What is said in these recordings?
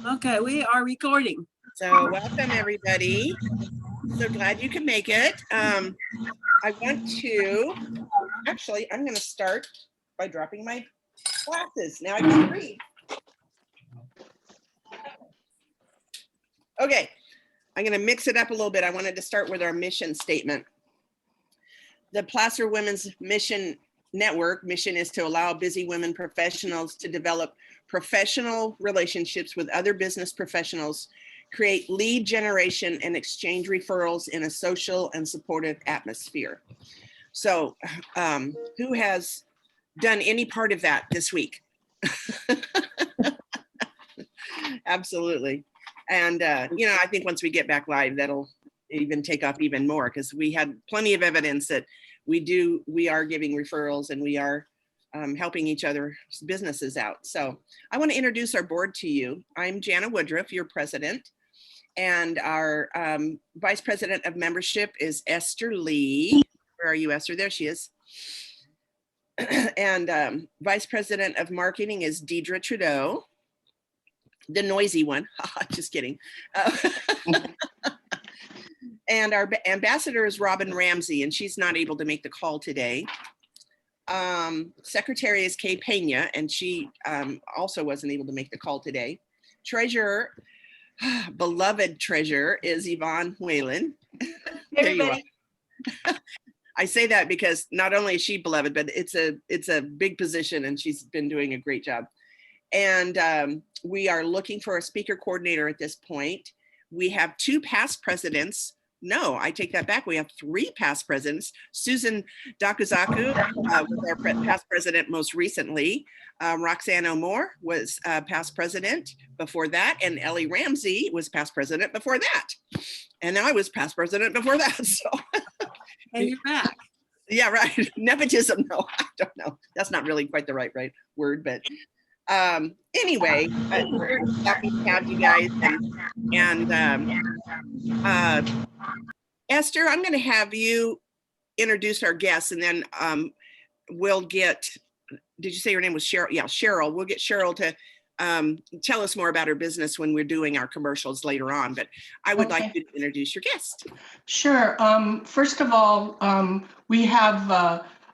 Okay, we are recording. So welcome everybody. So glad you could make it. I want to, actually, I'm going to start by dropping my glasses. Now I can read. Okay, I'm going to mix it up a little bit. I wanted to start with our mission statement. The Placer Women's Mission Network mission is to allow busy women professionals to develop professional relationships with other business professionals, create lead generation, and exchange referrals in a social and supportive atmosphere. So who has done any part of that this week? Absolutely. And, I think once we get back live, that'll even take off even more, because we had plenty of evidence that we are giving referrals and we are helping each other's businesses out. So I want to introduce our board to you. I'm Jana Woodruff, your president, and our vice president of membership is Esther Lee. Where are you, Esther? There she is. And vice president of marketing is Deidre Trudeau, the noisy one. Just kidding. And our ambassador is Robin Ramsey, and she's not able to make the call today. Secretary is Kay Pena, and she also wasn't able to make the call today. Treasurer, beloved treasurer, is Yvonne Whalen. There you are. I say that because not only is she beloved, but it's a big position, and she's been doing a great job. And we are looking for a speaker coordinator at this point. We have two past presidents. No, I take that back. We have three past presidents. Susan Dakuzaku was our past president most recently. Roxanne O'More was past president before that. And Ellie Ramsey was past president before that. And I was past president before that. So. And you're back. Yeah, right. Nepotism. No, I don't know. That's not really quite the right word, but anyway, we're happy to have you guys. And Esther, I'm going to have you introduce our guests, and then we'll get, did you say your name was Cheryl? Yeah, Cheryl. We'll get Cheryl to tell us more about her business when we're doing our commercials later on, but I would like you to introduce your guest. Sure. First of all, we have,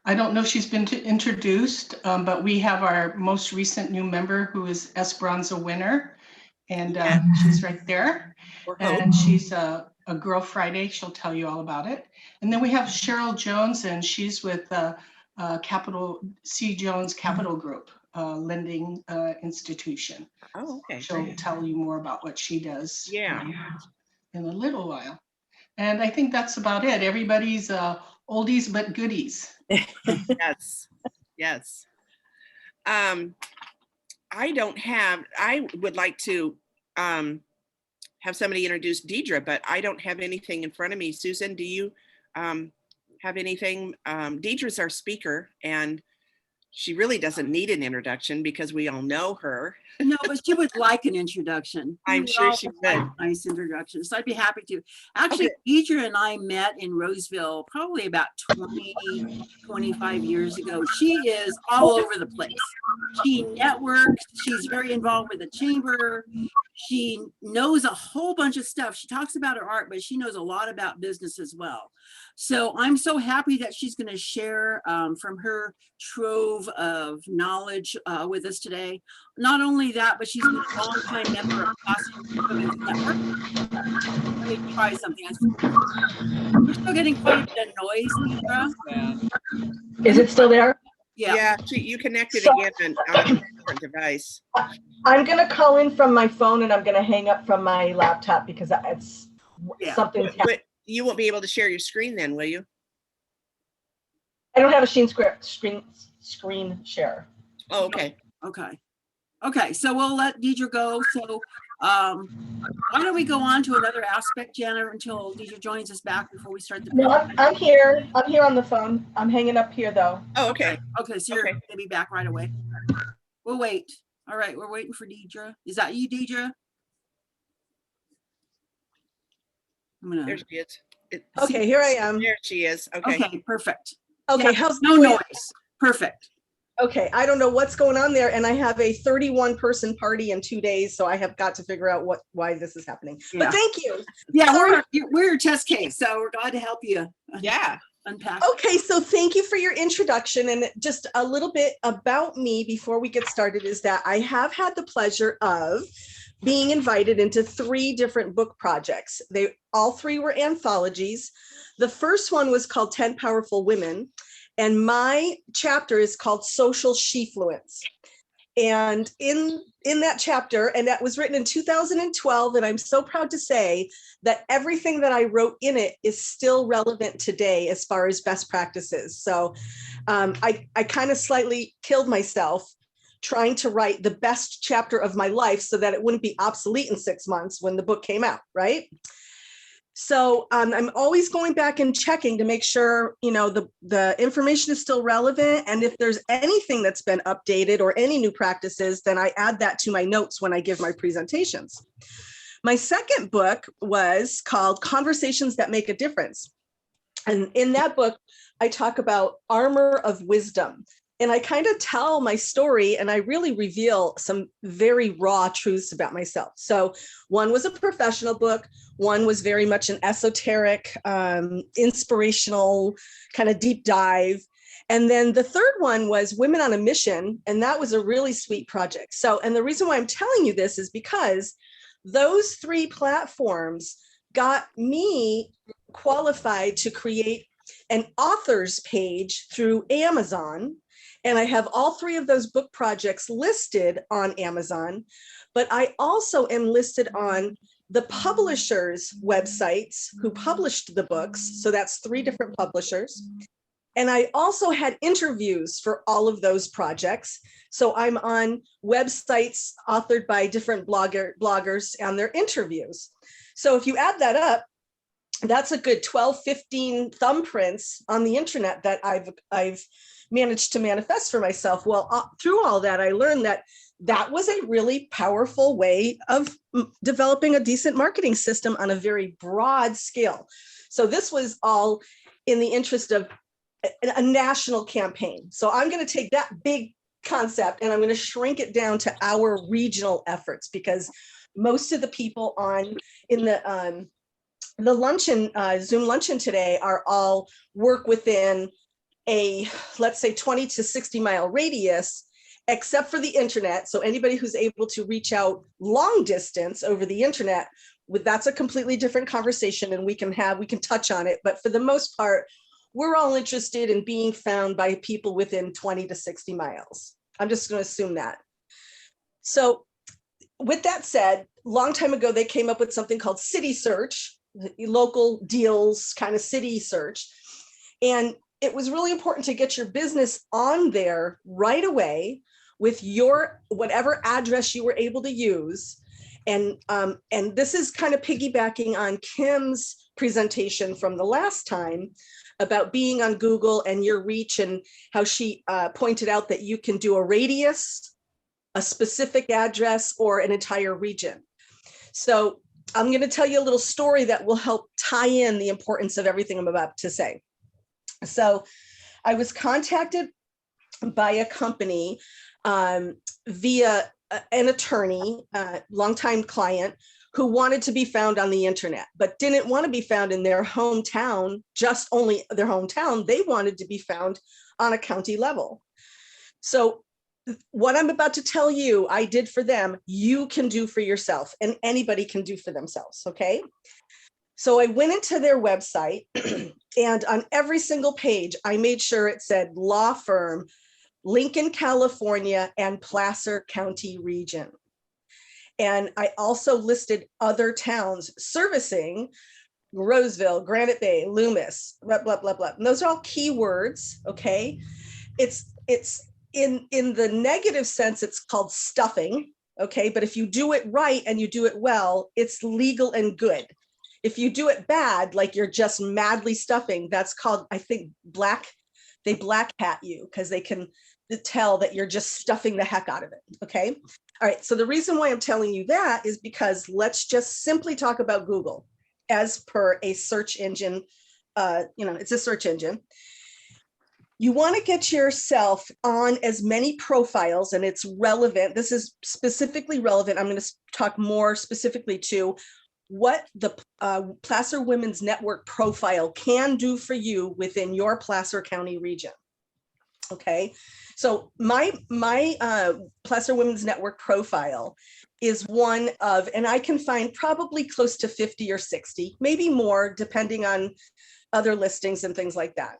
I don't know if she's been introduced, but we have our most recent new member who is Esperanza Winner, and she's right there. And she's a Girl Friday. She'll tell you all about it. And then we have Cheryl Jones, and she's with C. Jones Capital Group, lending institution. Oh, okay. She'll tell you more about what she does. Yeah. In a little while. And I think that's about it. Everybody's oldies but goodies. Yes. I would like to have somebody introduce Deidre, but I don't have anything in front of me. Susan, do you have anything? Deidre's our speaker, and she really doesn't need an introduction because we all know her. No, but she would like an introduction. I'm sure she would. Nice introduction. So I'd be happy to. Actually, Deidre and I met in Roseville probably about 25 years ago. She is all over the place. She networks. She's very involved with the chamber. She knows a whole bunch of stuff. She talks about her art, but she knows a lot about business as well. So I'm so happy that she's going to share from her trove of knowledge with us today. Not only that, but she's a long-time member of Placer Women's Network. Let me try something. We're still getting quite a bit of noise, Deidre. Is it still there? Yeah, you connected again on a different device. I'm going to call in from my phone, and I'm going to hang up from my laptop because it's something. But you won't be able to share your screen then, will you? I don't have a screen share. Oh, okay. Okay, so we'll let Deidre go. So why don't we go on to another aspect, Jana, until Deidre joins us back before we start the No, I'm here. I'm here on the phone. I'm hanging up here, though. Oh, okay. Okay, so you're going to be back right away. We'll wait. All right, we're waiting for Deidre. Is that you, Deidre? There she is. Okay, here I am. There she is. Okay. Okay, perfect. Okay, yeah, how's no noise. Perfect. Okay, I don't know what's going on there, and I have a 31-person party in 2 days, so I have got to figure out why this is happening. Yeah. But thank you. Yeah, Sorry. we're your test case, so we're glad to help you Yeah. unpack. Okay, so thank you for your introduction, and just a little bit about me before we get started is that I have had the pleasure of being invited into 3 different book projects. All 3 were anthologies. The first one was called 10 Powerful Women, and my chapter is called Social Shefluence. And in that chapter, and that was written in 2012, and I'm so proud to say that everything that I wrote in it is still relevant today as far as best practices. So I kind of slightly killed myself trying to write the best chapter of my life so that it wouldn't be obsolete in 6 months when the book came out, right? So I'm always going back and checking to make sure, the information is still relevant. And if there's anything that's been updated or any new practices, then I add that to my notes when I give my presentations. My second book was called Conversations That Make a Difference. And in that book, I talk about armor of wisdom. And I kind of tell my story and I really reveal some very raw truths about myself. So one was a professional book. One was very much an esoteric, inspirational kind of deep dive. And then the third one was Women on a Mission. And that was a really sweet project. So, and the reason why I'm telling you this is because those 3 platforms got me qualified to create an author's page through Amazon. And I have all 3 of those book projects listed on Amazon, but I also am listed on the publishers' websites who published the books. So that's 3 different publishers. And I also had interviews for all of those projects. So I'm on websites authored by different bloggers and their interviews. So if you add that up, that's a good 12, 15 thumbprints on the internet that I've managed to manifest for myself. Well, through all that, I learned that was a really powerful way of developing a decent marketing system on a very broad scale. So this was all in the interest of a national campaign. So I'm going to take that big concept and I'm going to shrink it down to our regional efforts, because most of the people in the luncheon, Zoom luncheon today are all work within a, let's say, 20 to 60 mile radius, except for the internet. So anybody who's able to reach out long distance over the internet, that's a completely different conversation and we can touch on it. But for the most part, we're all interested in being found by people within 20 to 60 miles. I'm just going to assume that. So with that said, a long time ago, they came up with something called city search, local deals kind of city search. And it was really important to get your business on there right away with your whatever address you were able to use. And this is kind of piggybacking on Kim's presentation from the last time about being on Google and your reach, and how she pointed out that you can do a radius, a specific address, or an entire region. So I'm going to tell you a little story that will help tie in the importance of everything I'm about to say. So I was contacted by a company via an attorney, longtime client, who wanted to be found on the internet, but didn't want to be found in their hometown, just only their hometown. They wanted to be found on a county level. So what I'm about to tell you, I did for them, you can do for yourself, and anybody can do for themselves, okay? So I went into their website and on every single page, I made sure it said law firm, Lincoln, California, and Placer County region. And I also listed other towns servicing Roseville, Granite Bay, Loomis, blah, blah, blah, blah. And those are all keywords, okay? It's in the negative sense, it's called stuffing, okay? But if you do it right and you do it well, it's legal and good. If you do it bad, like you're just madly stuffing, that's called, I think, they black hat you because they can tell that you're just stuffing the heck out of it, okay? All right, so the reason why I'm telling you that is because let's just simply talk about Google as per a search engine. It's a search engine. You want to get yourself on as many profiles, and it's relevant. This is specifically relevant. I'm going to talk more specifically to what the Placer Women's Network profile can do for you within your Placer County region. Okay, so my Placer Women's Network profile is one of, and I can find probably close to 50 or 60, maybe more, depending on other listings and things like that.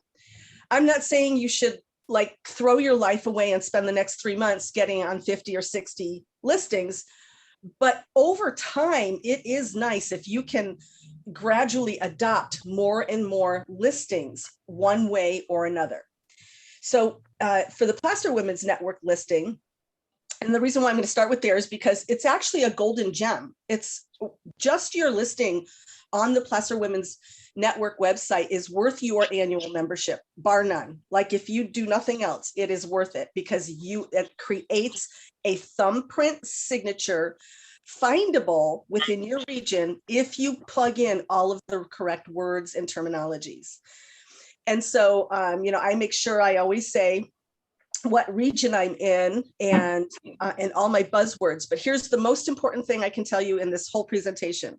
I'm not saying you should like throw your life away and spend the next 3 months getting on 50 or 60 listings, but over time, it is nice if you can gradually adopt more and more listings one way or another. So for the Placer Women's Network listing, and the reason why I'm going to start with there is because it's actually a golden gem. It's just your listing on the Placer Women's Network website is worth your annual membership, bar none. Like if you do nothing else, it is worth it because it creates a thumbprint signature findable within your region if you plug in all of the correct words and terminologies. And so, I make sure I always say what region I'm in and all my buzzwords. But here's the most important thing I can tell you in this whole presentation.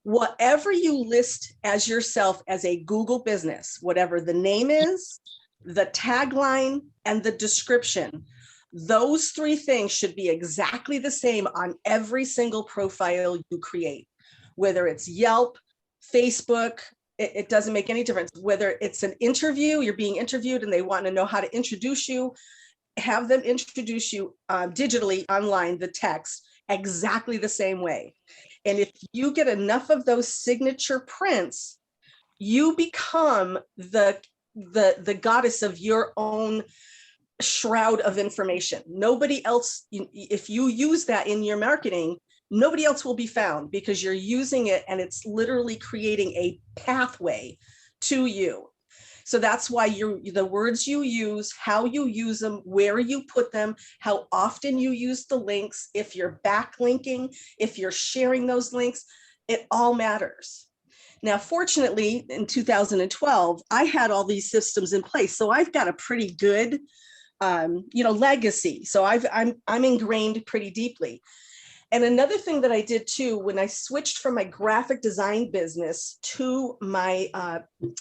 Whatever you list as yourself as a Google business, whatever the name is, the tagline, and the description, those 3 things should be exactly the same on every single profile you create, whether it's Yelp, Facebook, it doesn't make any difference. Whether it's an interview, you're being interviewed and they want to know how to introduce you, have them introduce you digitally online, the text, exactly the same way. And if you get enough of those signature prints, you become the goddess of your own shroud of information. Nobody else, if you use that in your marketing, nobody else will be found because you're using it and it's literally creating a pathway to you. So that's why the words you use, how you use them, where you put them, how often you use the links, if you're backlinking, if you're sharing those links, it all matters. Now, fortunately, in 2012, I had all these systems in place. So I've got a pretty good, legacy. So I'm ingrained pretty deeply. And another thing that I did too, when I switched from my graphic design business to my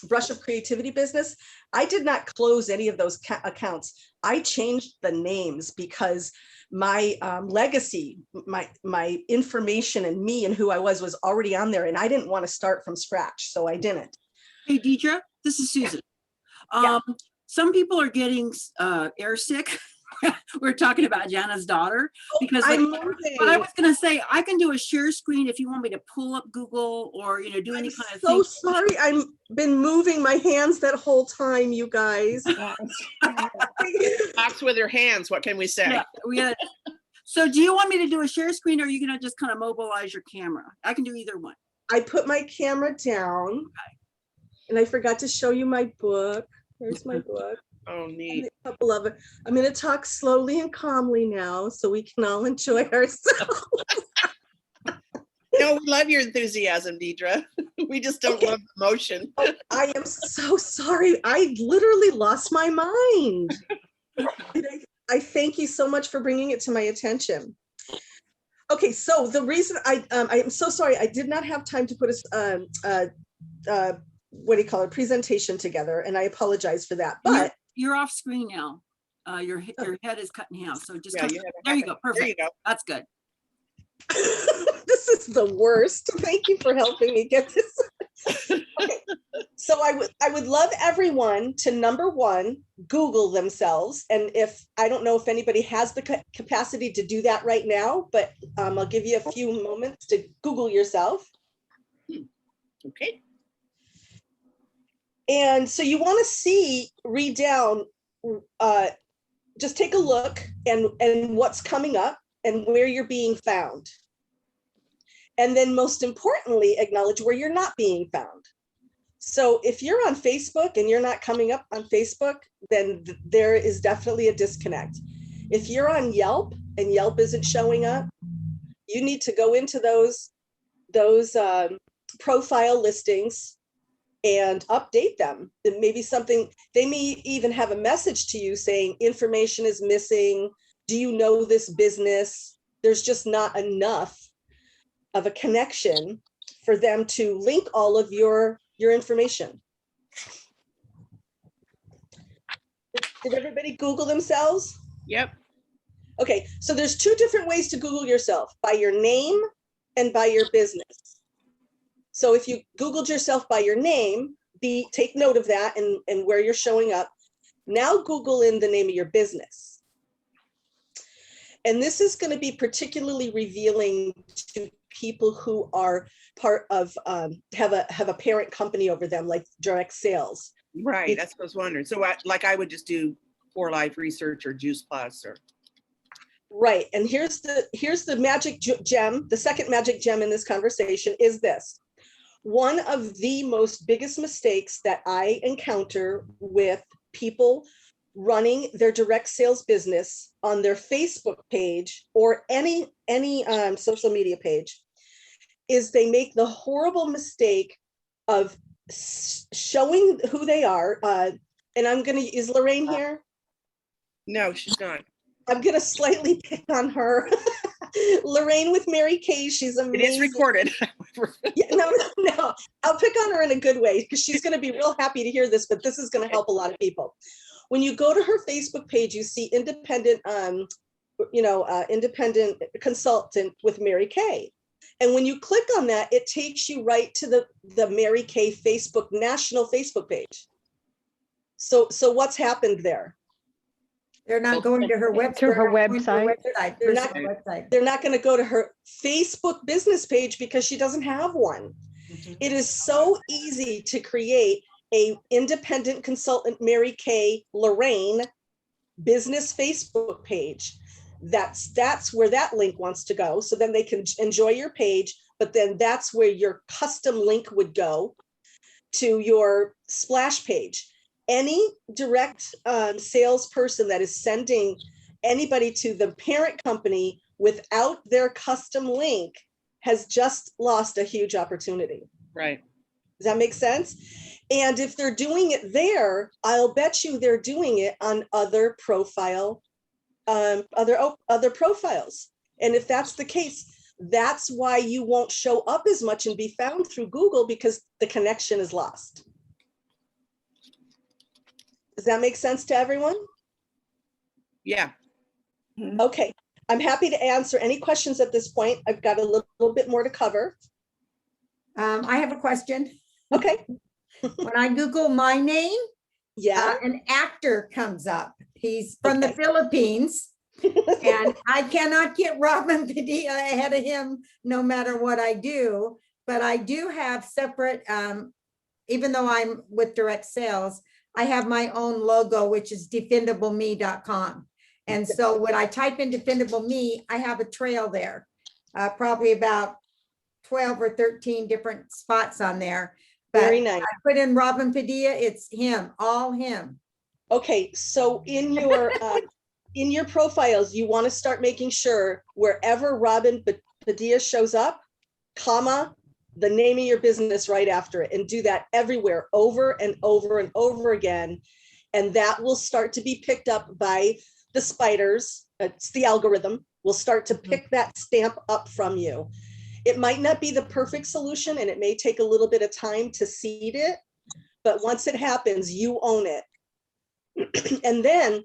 Brush of Creativity business, I did not close any of those accounts. I changed the names because my legacy, my information and me and who I was already on there. And I didn't want to start from scratch. So I didn't. Hey, Deidre, this is Susan. Yeah. Some people are getting air sick. We're talking about Jana's daughter because but I was going to say I can do a share screen if you want me to pull up Google or do any kind of thing. So sorry, I've been moving my hands that whole time, you guys. Talks with her hands. What can we say? Yeah, so do you want me to do a share screen or are you going to just kind of mobilize your camera? I can do either one. I put my camera down and I forgot to show you my book. Here's my book. Oh, neat. A couple of it. I'm going to talk slowly and calmly now so we can all enjoy ourselves. No, we love your enthusiasm, Deidre. We just don't love the motion. I am so sorry. I literally lost my mind. I thank you so much for bringing it to my attention. Okay, so the reason I am so sorry, I did not have time to put a presentation together, and I apologize for that. But you're off screen now. Your head is cut in half. So just there you go. Perfect. There you go. That's good. This is the worst. Thank you for helping me get this. Okay. So I would love everyone to, number one, Google themselves. And I don't know if anybody has the capacity to do that right now, but I'll give you a few moments to Google yourself. Okay. And so you want to read down, just take a look and what's coming up and where you're being found. And then most importantly, acknowledge where you're not being found. So if you're on Facebook and you're not coming up on Facebook, then there is definitely a disconnect. If you're on Yelp and Yelp isn't showing up, you need to go into those profile listings and update them. And maybe something, they may even have a message to you saying information is missing. Do you know this business? There's just not enough of a connection for them to link all of your information. Did everybody Google themselves? Yep. Okay, so there's two different ways to Google yourself, by your name and by your business. So if you Googled yourself by your name, take note of that and where you're showing up. Now Google in the name of your business. And this is going to be particularly revealing to people who are part of, have a parent company over them, like direct sales. Right, that's what I was wondering. So I would just do For Life Research or Juice Plus or. Right, and here's the magic gem, the second magic gem in this conversation is this. One of the most biggest mistakes that I encounter with people running their direct sales business on their Facebook page or any social media page is they make the horrible mistake of showing who they are. And I'm going to, is Lorraine here? No, she's not. I'm going to slightly pick on her. Lorraine with Mary Kay, she's amazing. It is recorded. Yeah, no, I'll pick on her in a good way because she's going to be real happy to hear this, but this is going to help a lot of people. When you go to her Facebook page, you see independent, independent consultant with Mary Kay. And when you click on that, it takes you right to the Mary Kay Facebook, national Facebook page. So what's happened there? They're not going to her website. To her website. They're not going to go to her Facebook business page because she doesn't have one. It is so easy to create a independent consultant, Mary Kay Lorraine business Facebook page. That's where that link wants to go. So then they can enjoy your page, but then that's where your custom link would go to your splash page. Any direct salesperson that is sending anybody to the parent company without their custom link has just lost a huge opportunity. Right. Does that make sense? And if they're doing it there, I'll bet you they're doing it on other profiles. And if that's the case, that's why you won't show up as much and be found through Google because the connection is lost. Does that make sense to everyone? Yeah. Okay, I'm happy to answer any questions at this point. I've got a little bit more to cover. I have a question. Okay. When I Google my name, Yeah. an actor comes up. He's from the Okay. Philippines. And I cannot get Robin Padilla ahead of him no matter what I do. But I do have separate, even though I'm with direct sales, I have my own logo, which is defendableme.com. And so when I type in Defendable Me, I have a trail there, probably about 12 or 13 different spots on there. But Very nice. I put in Robin Padilla, it's him, all him. Okay, so in your profiles, you want to start making sure wherever Robin Padilla shows up, comma, the name of your business right after it, and do that everywhere over and over and over again. And that will start to be picked up by the spiders. It's the algorithm will start to pick that stamp up from you. It might not be the perfect solution and it may take a little bit of time to seed it, but once it happens, you own it. And then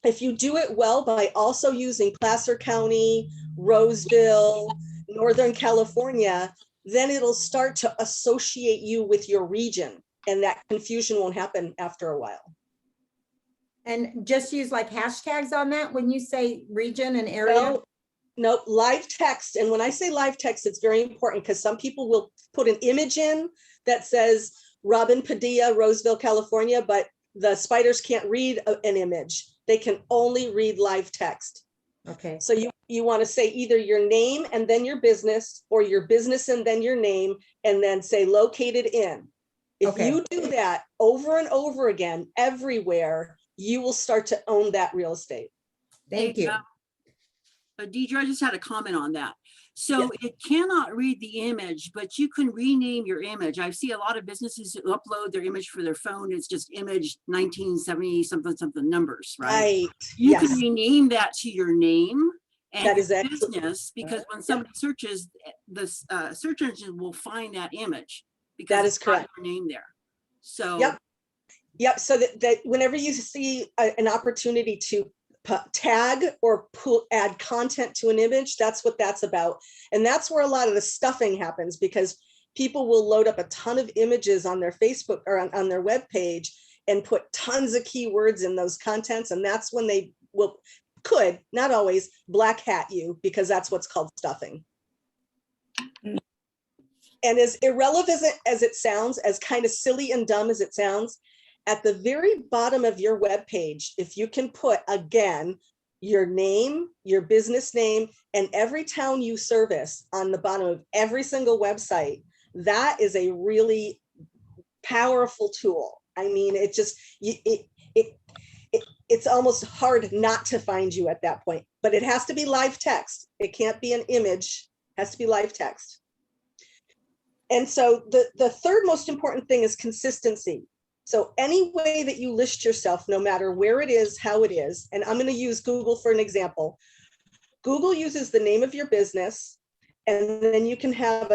if you do it well by also using Placer County, Roseville, Northern California, then it'll start to associate you with your region and that confusion won't happen after a while. And just use like hashtags on that when you say region and area? No, live text. And when I say live text, it's very important because some people will put an image in that says Robin Padilla, Roseville, California, but the spiders can't read an image. They can only read live text. Okay. So you want to say either your name and then your business, or your business and then your name, and then say located in. If you do that over and over again, everywhere, you will start to own that real estate. Thank you. Deidre, I just had a comment on that. So it cannot read the image, but you can rename your image. I see a lot of businesses who upload their image for their phone. It's just image 1970 something something numbers, right? Right. You Yes. can rename that to your name and That is your excellent. business, because when somebody searches, the search engine will find that image because That is it's got correct. your name there. So Yep. So that whenever you see an opportunity to tag or add content to an image, that's what that's about. And that's where a lot of the stuffing happens, because people will load up a ton of images on their Facebook or on their web page and put tons of keywords in those contents. And that's when they could, not always, black hat you, because that's what's called stuffing. And as irrelevant as it sounds, as kind of silly and dumb as it sounds, at the very bottom of your web page, if you can put, again, your name, your business name, and every town you service on the bottom of every single website, that is a really powerful tool. I mean, it just, it's almost hard not to find you at that point, but it has to be live text. It can't be an image, it has to be live text. And so the third most important thing is consistency. So any way that you list yourself, no matter where it is, how it is, and I'm going to use Google for an example. Google uses the name of your business, and then you can have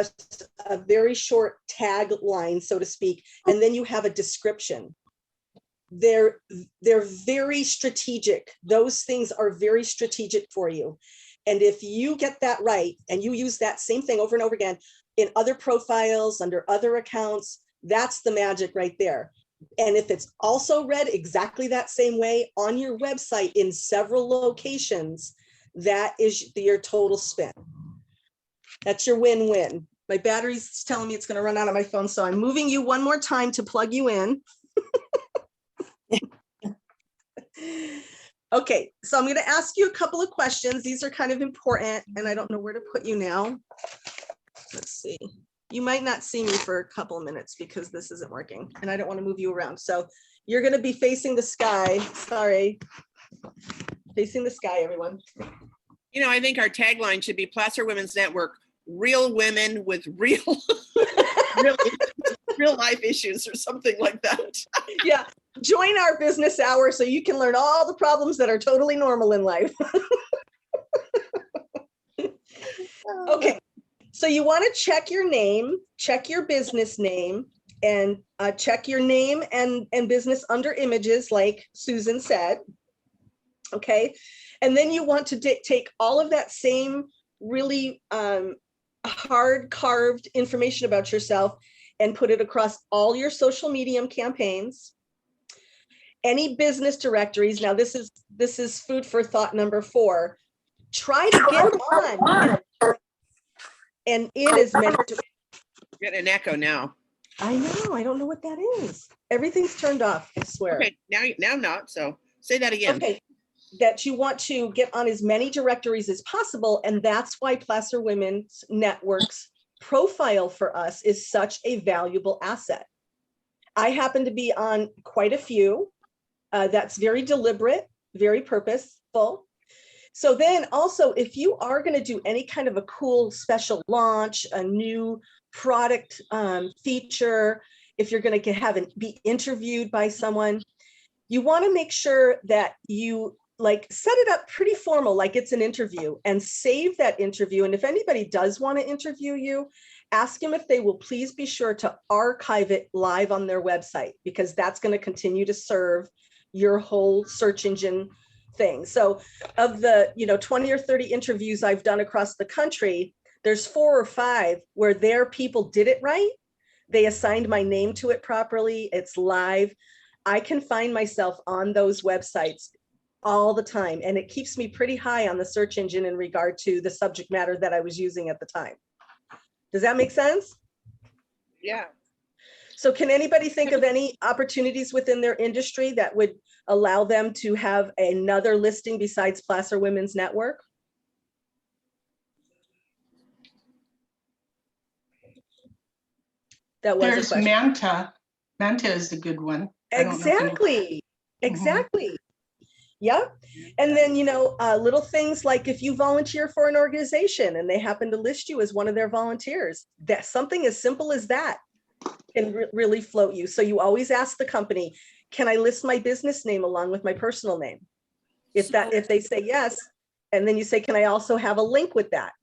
a very short tag line, so to speak, and then you have a description. They're very strategic. Those things are very strategic for you. And if you get that right, and you use that same thing over and over again in other profiles, under other accounts, that's the magic right there. And if it's also read exactly that same way on your website in several locations, that is your total spin. That's your win-win. My battery's telling me it's going to run out of my phone, so I'm moving you one more time to plug you in. Okay, so I'm going to ask you a couple of questions. These are kind of important, and I don't know where to put you now. Let's see. You might not see me for a couple of minutes because this isn't working, and I don't want to move you around. So you're going to be facing the sky. Sorry. Facing the sky, everyone. You know, I think our tagline should be Placer Women's Network, real women with real, real life issues, or something like that. Yeah. Join our business hour so you can learn all the problems that are totally normal in life. Okay. So you want to check your name, check your business name, and check your name and business under images, like Susan said. Okay. And then you want to take all of that same really hard carved information about yourself and put it across all your social media campaigns, any business directories. Now this is food for thought number 4. Try to get on. And it is meant to. Get an echo now. I know. I don't know what that is. Everything's turned off, I swear. Okay, now not. So say that again. Okay. That you want to get on as many directories as possible. And that's why Placer Women's Network's profile for us is such a valuable asset. I happen to be on quite a few. That's very deliberate, very purposeful. So then also, if you are going to do any kind of a cool special launch, a new product feature, if you're going to be interviewed by someone, you want to make sure that you set it up pretty formal, like it's an interview, and save that interview. And if anybody does want to interview you, ask them if they will please be sure to archive it live on their website, because that's going to continue to serve your whole search engine thing. So of the 20 or 30 interviews I've done across the country, there's 4 or 5 where their people did it right. They assigned my name to it properly. It's live. I can find myself on those websites all the time, and it keeps me pretty high on the search engine in regard to the subject matter that I was using at the time. Does that make sense? Yeah. So can anybody think of any opportunities within their industry that would allow them to have another listing besides Placer Women's Network? That was There's a question. Manta. Manta is a good one. Exactly. Exactly. Yeah. And then, little things like if you volunteer for an organization and they happen to list you as one of their volunteers, that something as simple as that can really float you. So you always ask the company, can I list my business name along with my personal name? If they say yes, and then you say, can I also have a link with that?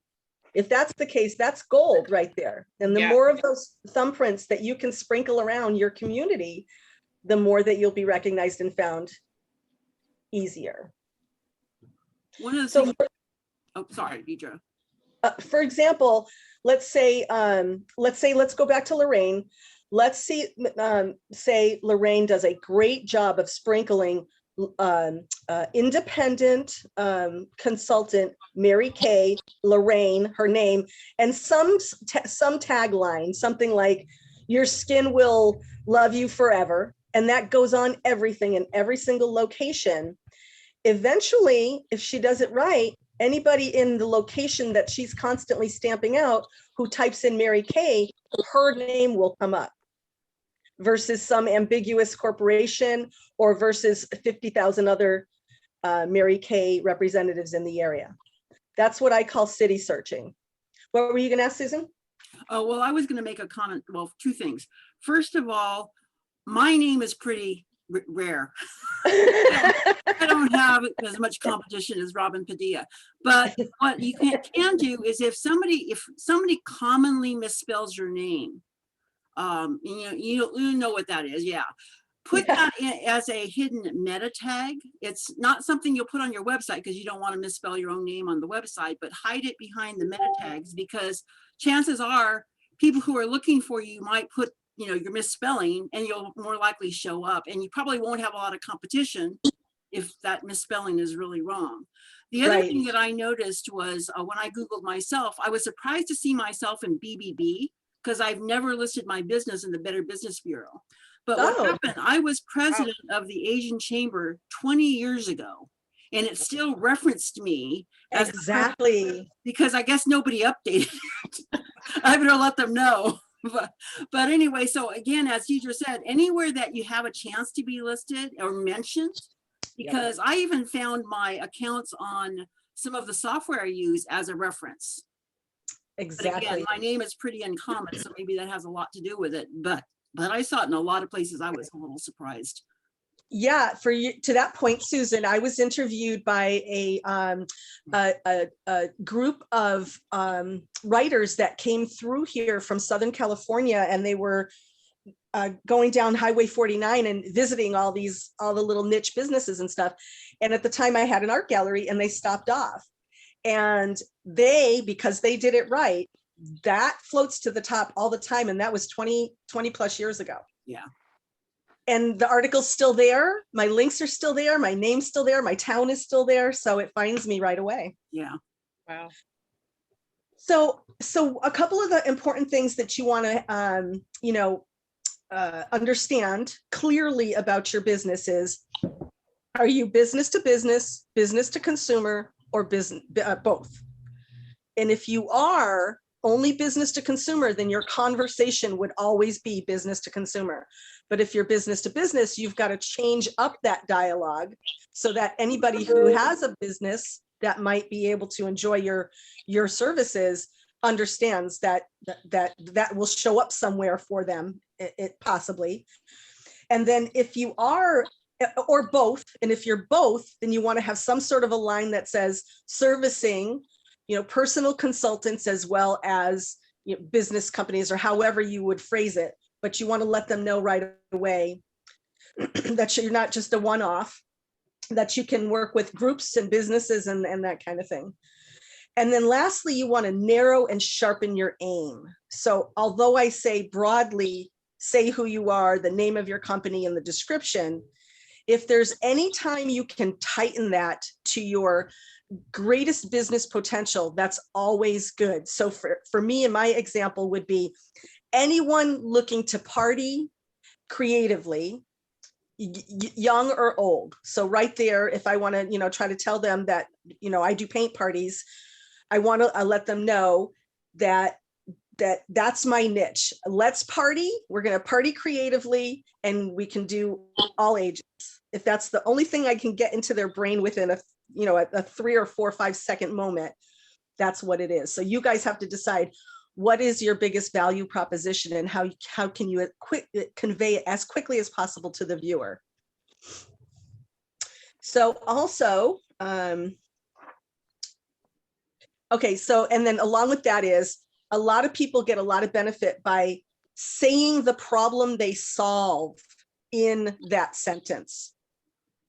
If that's the case, that's gold right there. And the more of those thumbprints that you can sprinkle around your community, the more that you'll be recognized and found easier. One of the things, oh, sorry, Deidre. For example, let's go back to Lorraine. Let's say Lorraine does a great job of sprinkling independent consultant Mary Kay, Lorraine, her name, and some tagline, something like "Your skin will love you forever," and that goes on everything in every single location. Eventually, if she does it right, anybody in the location that she's constantly stamping out who types in Mary Kay, her name will come up, versus some ambiguous corporation or versus 50,000 other Mary Kay representatives in the area. That's what I call city searching. What were you going to ask, Susan? Oh, well, I was going to make a comment. Well, two things. First of all, my name is pretty rare. I don't have as much competition as Robin Padilla, but what you can do is if somebody commonly misspells your name, you know what that is. Yeah. Put that in as a hidden meta tag. It's not something you'll put on your website because you don't want to misspell your own name on the website, but hide it behind the meta tags, because chances are people who are looking for you might put, you're misspelling, and you'll more likely show up, and you probably won't have a lot of competition if that misspelling is really wrong. The other thing that I noticed was when I Googled myself, I was surprised to see myself in BBB, because I've never listed my business in the Better Business Bureau. But what happened, I was president of the Asian Chamber 20 years ago, and it still referenced me as exactly, because I guess nobody updated it. I better let them know. But anyway, so again, as Deidre said, anywhere that you have a chance to be listed or mentioned, because I even found my accounts on some of the software I use as a reference. Exactly. But again, my name is pretty uncommon, so maybe that has a lot to do with it. But I saw it in a lot of places. I was a little surprised. Yeah, for you, to that point, Susan, I was interviewed by a group of writers that came through here from Southern California, and they were going down Highway 49 and visiting all the little niche businesses and stuff. And at the time I had an art gallery, and they stopped off, and because they did it right, that floats to the top all the time. And that was 20 plus years ago. Yeah. And the article's still there. My links are still there. My name's still there. My town is still there. So it finds me right away. Yeah. Wow. So a couple of the important things that you want to, understand clearly about your business is, are you business to business, business to consumer, or business, both? And if you are only business to consumer, then your conversation would always be business to consumer. But if you're business to business, you've got to change up that dialogue so that anybody who has a business that might be able to enjoy your services understands that will show up somewhere for them, it possibly. And then if you are, or both, and if you're both, then you want to have some sort of a line that says servicing, personal consultants as well as business companies, or however you would phrase it. But you want to let them know right away that you're not just a one-off, that you can work with groups and businesses and that kind of thing. And then lastly, you want to narrow and sharpen your aim. So although I say broadly, say who you are, the name of your company, and the description, if there's any time you can tighten that to your greatest business potential, that's always good. So for me, and my example would be anyone looking to party creatively, young or old. So right there, if I want to, try to tell them that, I do paint parties, I want to let them know that's my niche. Let's party. We're going to party creatively, and we can do all ages. if that's the only thing I can get into their brain within a 3 or 4 or 5 second moment, that's what it is. So you guys have to decide what is your biggest value proposition and how can you convey it as quickly as possible to the viewer. So also, okay, so, and then along with that is, a lot of people get a lot of benefit by saying the problem they solve in that sentence.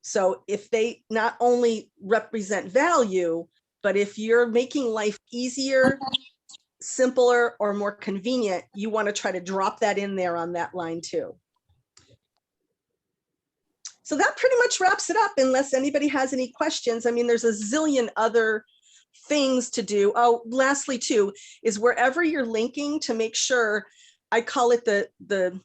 So if they not only represent value, but if you're making life easier, simpler, or more convenient, you want to try to drop that in there on that line too. So that pretty much wraps it up, unless anybody has any questions. I mean, there's a zillion other things to do. Oh, lastly too, is wherever you're linking, to make sure, I call it the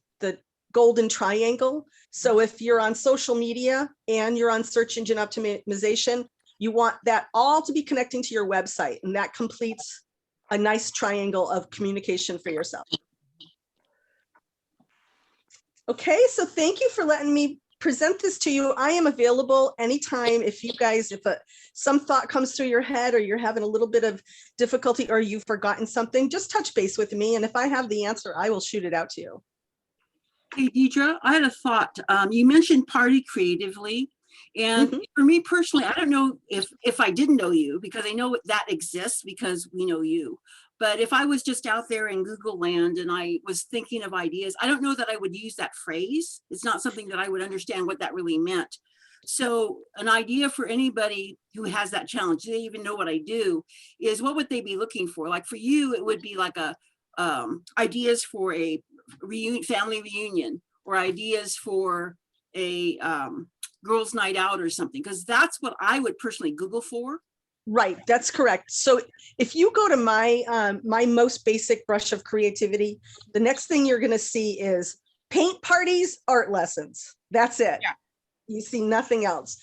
golden triangle. So if you're on social media and you're on search engine optimization, you want that all to be connecting to your website, and that completes a nice triangle of communication for yourself. Okay, so thank you for letting me present this to you. I am available anytime if you guys, if some thought comes through your head, or you're having a little bit of difficulty, or you've forgotten something, just touch base with me. And if I have the answer, I will shoot it out to you. Hey, Deidre, I had a thought. You mentioned party creatively. And for me personally, I don't know if I didn't know you, because I know that exists because we know you. But if I was just out there in Google land and I was thinking of ideas, I don't know that I would use that phrase. It's not something that I would understand what that really meant. So an idea for anybody who has that challenge, they even know what I do, is what would they be looking for? Like for you, it would be like ideas for a family reunion, or ideas for a girls' night out or something, because that's what I would personally Google for. Right, that's correct. So if you go to my my most basic brush of creativity, the next thing you're going to see is paint parties, art lessons. That's it. Yeah. You see nothing else.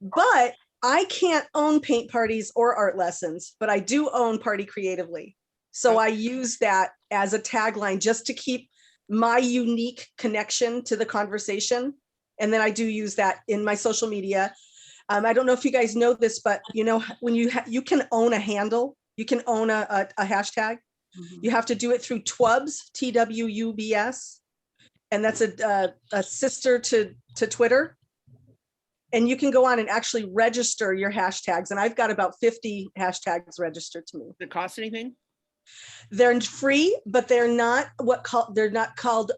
But I can't own paint parties or art lessons, but I do own Party Creatively. So I use that as a tagline just to keep my unique connection to the conversation. And then I do use that in my social media. I don't know if you guys know this, but you know, when you can own a handle, you can own a hashtag. You have to do it through Twubs, TWUBS, and that's a sister to Twitter. And you can go on and actually register your hashtags. And I've got about 50 hashtags registered to me. Does it cost anything? They're free, but they're not they're not called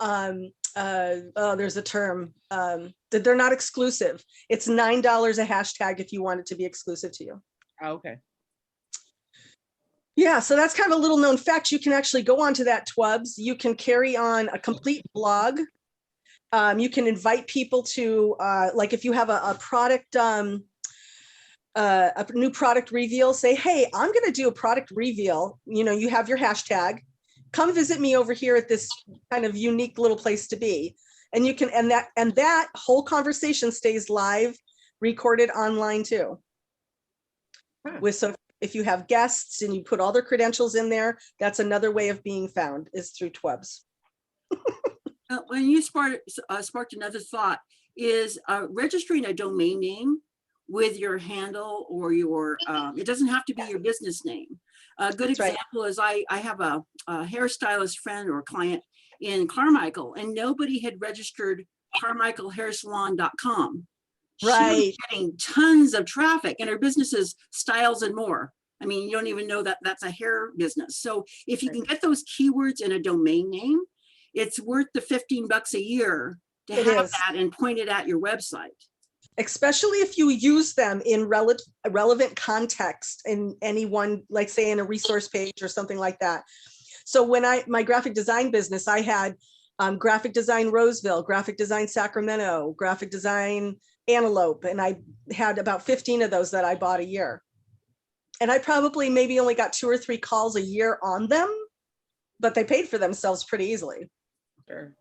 there's a term. They're not exclusive. It's $9 a hashtag if you want it to be exclusive to you. Oh, okay. Yeah, so that's kind of a little known fact. You can actually go onto that Twubs. You can carry on a complete blog. You can invite people to, like if you have a product, a new product reveal, say, hey, I'm going to do a product reveal. You know, you have your hashtag. Come visit me over here at this kind of unique little place to be. And you can, and that whole conversation stays live, recorded online too. So if you have guests and you put all their credentials in there, that's another way of being found, is through Twubs. When you sparked another thought, is registering a domain name with your handle or your, it doesn't have to be your business name. A good example is I have a hairstylist friend or client in Carmichael, and nobody had registered carmichaelhairsalon.com. Right. She was getting tons of traffic, and her business is Styles and More. I mean, you don't even know that that's a hair business. So if you can get those keywords in a domain name, it's worth the $15 a year to have that and point it at your website. Especially if you use them in relevant context in any one, like say in a resource page or something like that. So when my graphic design business, I had graphic design Roseville, graphic design Sacramento, graphic design Antelope, and I had about 15 of those that I bought a year. And I probably maybe only got 2 or 3 calls a year on them, but they paid for themselves pretty easily. Sure.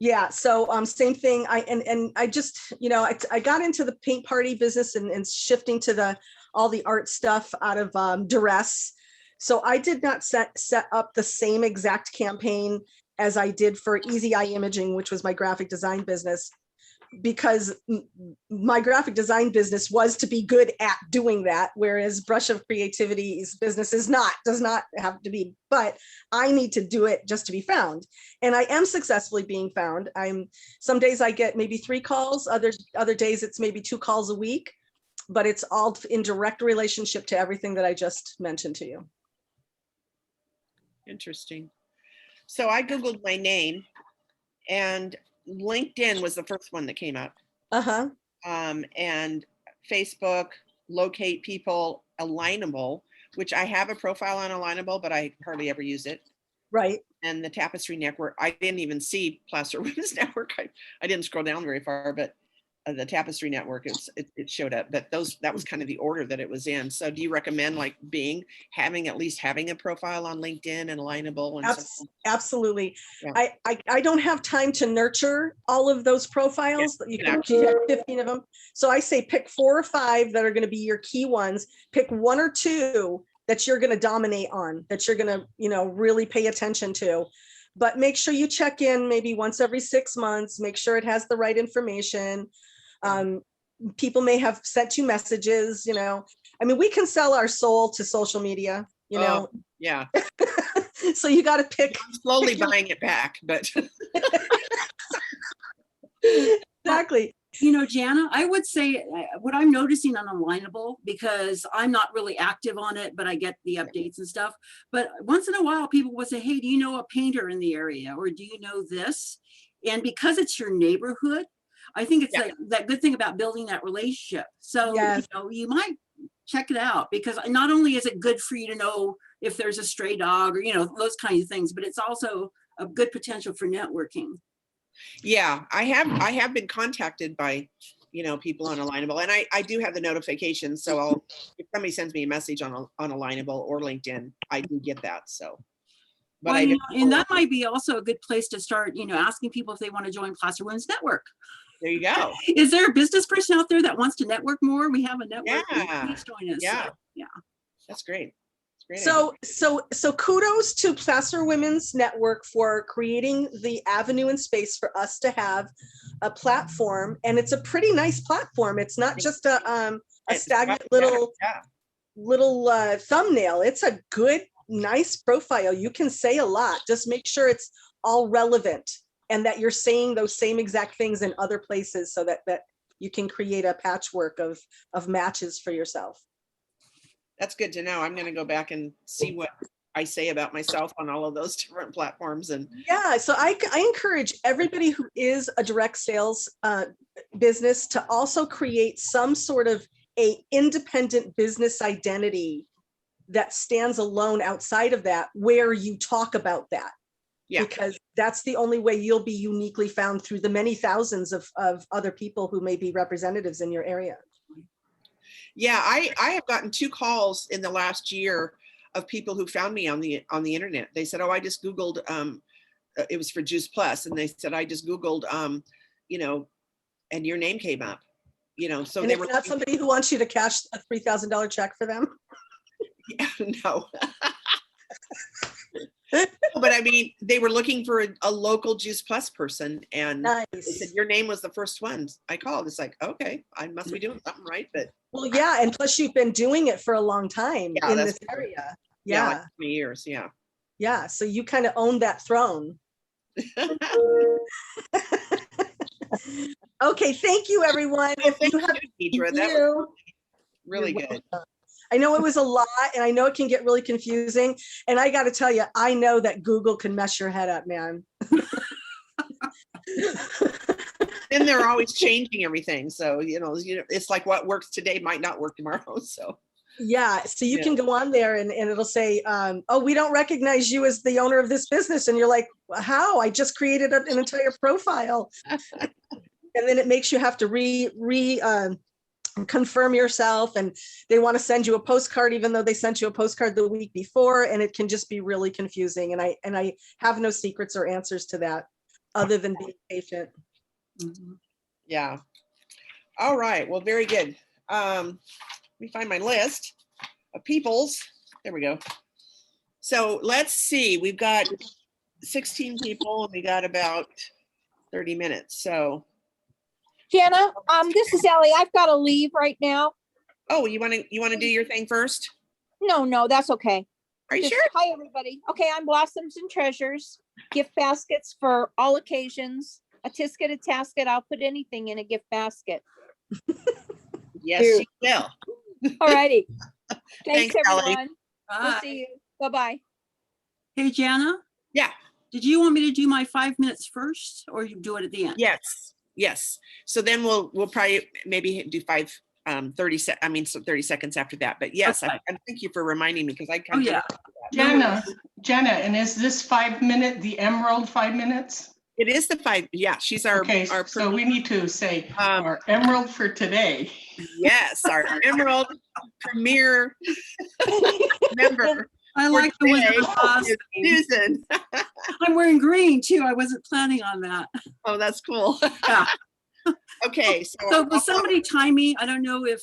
Yeah, so same thing. I just, you know, I got into the paint party business and shifting to all the art stuff out of duress. So I did not set up the same exact campaign as I did for Easy Eye Imaging, which was my graphic design business. because my graphic design business was to be good at doing that, whereas Brush of Creativity's business does not have to be, but I need to do it just to be found. And I am successfully being found. Some days I get maybe 3 calls, other days it's maybe 2 calls a week, but it's all in direct relationship to everything that I just mentioned to you. Interesting. So I Googled my name and LinkedIn was the first one that came up. Uh-huh. And Facebook, locate people, Alignable, which I have a profile on Alignable, but I hardly ever use it. Right. And the Tapestry Network, I didn't even see Plaster Women's Network. I didn't scroll down very far, but the Tapestry Network, it showed up. But that was kind of the order that it was in. So do you recommend like at least having a profile on LinkedIn and Alignable? And absolutely. Yeah. I don't have time to nurture all of those profiles. Yeah, You can have 15 of them. So I say pick 4 or 5 that are going to be your key ones. Pick 1 or 2 that you're going to dominate on, that you're going to, really pay attention to. But make sure you check in maybe once every 6 months, make sure it has the right information. People may have sent you messages, we can sell our soul to social media, Yeah. So you got to pick. I'm slowly buying it back, but. Exactly. Jana, I would say what I'm noticing on Alignable, because I'm not really active on it, but I get the updates and stuff. But once in a while, people will say, hey, do you know a painter in the area? Or do you know this? And because it's your neighborhood, I think it's like that good thing about building that relationship. So, yes. You might check it out, because not only is it good for you to know if there's a stray dog or, those kinds of things, but it's also a good potential for networking. Yeah, I have been contacted by, people on Alignable, and I do have the notifications. So if somebody sends me a message on Alignable or LinkedIn, I do get that. So, but and that might be also a good place to start, asking people if they want to join Plaster Women's Network. There you go. Is there a business person out there that wants to network more? We have a network. Yeah. Please join us. Yeah. So, yeah. That's great. So kudos to Plaster Women's Network for creating the avenue and space for us to have a platform, and it's a pretty nice platform. It's not just a stagnant little thumbnail. It's a good, nice profile. You can say a lot. Just make sure it's all relevant and that you're saying those same exact things in other places, so that you can create a patchwork of matches for yourself. That's good to know. I'm going to go back and see what I say about myself on all of those different platforms. And yeah, so I encourage everybody who is a direct sales business to also create some sort of a independent business identity that stands alone outside of that, where you talk about that. Yeah. Because that's the only way you'll be uniquely found through the many thousands of other people who may be representatives in your area. Yeah, I have gotten 2 calls in the last year of people who found me on the internet. They said, oh, I just Googled, it was for Juice Plus. And they said, I just Googled, and your name came up, so and they it's were not somebody who wants you to cash a $3,000 check for them. Yeah, no. But I mean, they were looking for a local Juice Plus person, and they said your name was the first one I called. It's like, okay, I must be doing something right. But well, yeah, and plus you've been doing it for a long time in this area. Yeah, like 20 years. Yeah. Yeah, so you kind of own that throne. Okay, thank you, everyone. If you have Deidre, that was really good. I know it was a lot, and I know it can get really confusing. And I got to tell you, I know that Google can mess your head up, man. Then they're always changing everything. So, it's like what works today might not work tomorrow. So, yeah. So you can go on there and it'll say, oh, we don't recognize you as the owner of this business. And you're like, how? I just created an entire profile. And then it makes you have to confirm yourself, and they want to send you a postcard even though they sent you a postcard the week before, and it can just be really confusing. And I have no secrets or answers to that other than being patient. Mm-hmm. Yeah. All right. Well, very good. Let me find my list of peoples. There we go. So let's see. We've got 16 people and we got about 30 minutes. So Jana, this is Ellie. I've got to leave right now. Oh, you want to do your thing first? No, that's okay. Are you Just sure? hi, everybody. Okay, I'm Blossoms and Treasures. Gift baskets for all occasions. A tisket, a tasket. I'll put anything in a gift basket. Yes, you will. All righty. Thanks, Thanks, Ellie. everyone. We'll Bye. see you. Bye-bye. Hey, Jana, Yeah. did you want me to do my 5 minutes first or you do it at the end? Yes. So then we'll probably maybe do 30 seconds after that. But yes, Okay. I thank you for reminding me because I Oh, kind of yeah. Jana, and is this 5 minute, the Emerald 5 minutes? It is the 5. Yeah, she's our Okay, so we need to say our Emerald for today. Yes, our Emerald Premier member. I like the today one awesome. is Susan. I'm wearing green too. I wasn't planning on that. Oh, that's cool. Yeah. Okay, So will somebody time me? I don't know if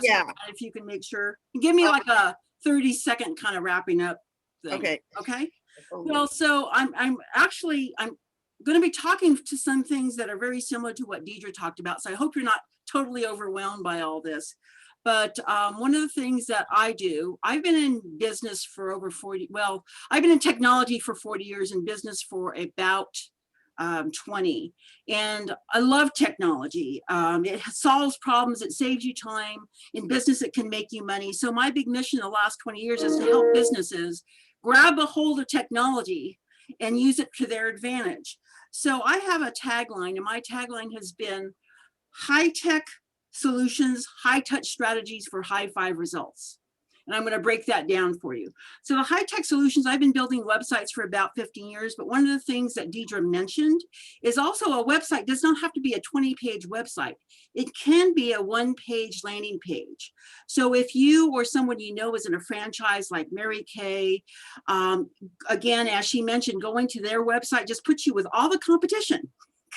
Yeah. if you can make sure. Give me like a 30-second kind of wrapping up thing. Okay. Okay. Well, so I'm going to be talking to some things that are very similar to what Deidre talked about. So I hope you're not totally overwhelmed by all this. But one of the things that I do, I've been in business for over 40. Well, I've been in technology for 40 years, in business for about 20. And I love technology. It solves problems. It saves you time. In business, it can make you money. So my big mission in the last 20 years is to help businesses grab a hold of technology and use it to their advantage. So I have a tagline, and my tagline has been high-tech solutions, high-touch strategies for high-five results. And I'm going to break that down for you. So the high-tech solutions, I've been building websites for about 15 years, but one of the things that Deidre mentioned is also a website does not have to be a 20-page website. It can be a one-page landing page. So if you or someone you know is in a franchise like Mary Kay, again, as she mentioned, going to their website just puts you with all the competition,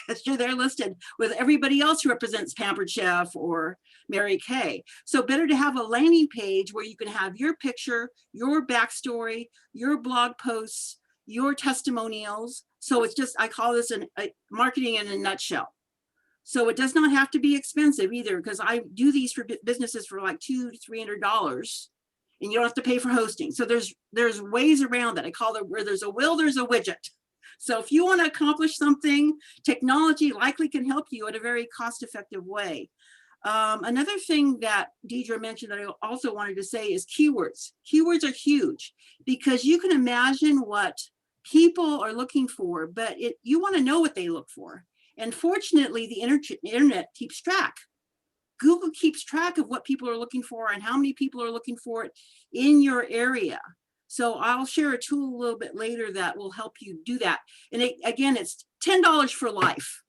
because you're there listed with everybody else who represents Pampered Chef or Mary Kay. So better to have a landing page where you can have your picture, your backstory, your blog posts, your testimonials. So it's just, I call this a marketing in a nutshell. So it does not have to be expensive either, because I do these for businesses for like $200 to $300, and you don't have to pay for hosting. So there's ways around that. I call it where there's a will, there's a widget. So if you want to accomplish something, technology likely can help you in a very cost-effective way. Another thing that Deidre mentioned that I also wanted to say is keywords. Keywords are huge because you can imagine what people are looking for, but you want to know what they look for. And fortunately, the internet keeps track. Google keeps track of what people are looking for and how many people are looking for it in your area. So I'll share a tool a little bit later that will help you do that. And again, it's $10 for life.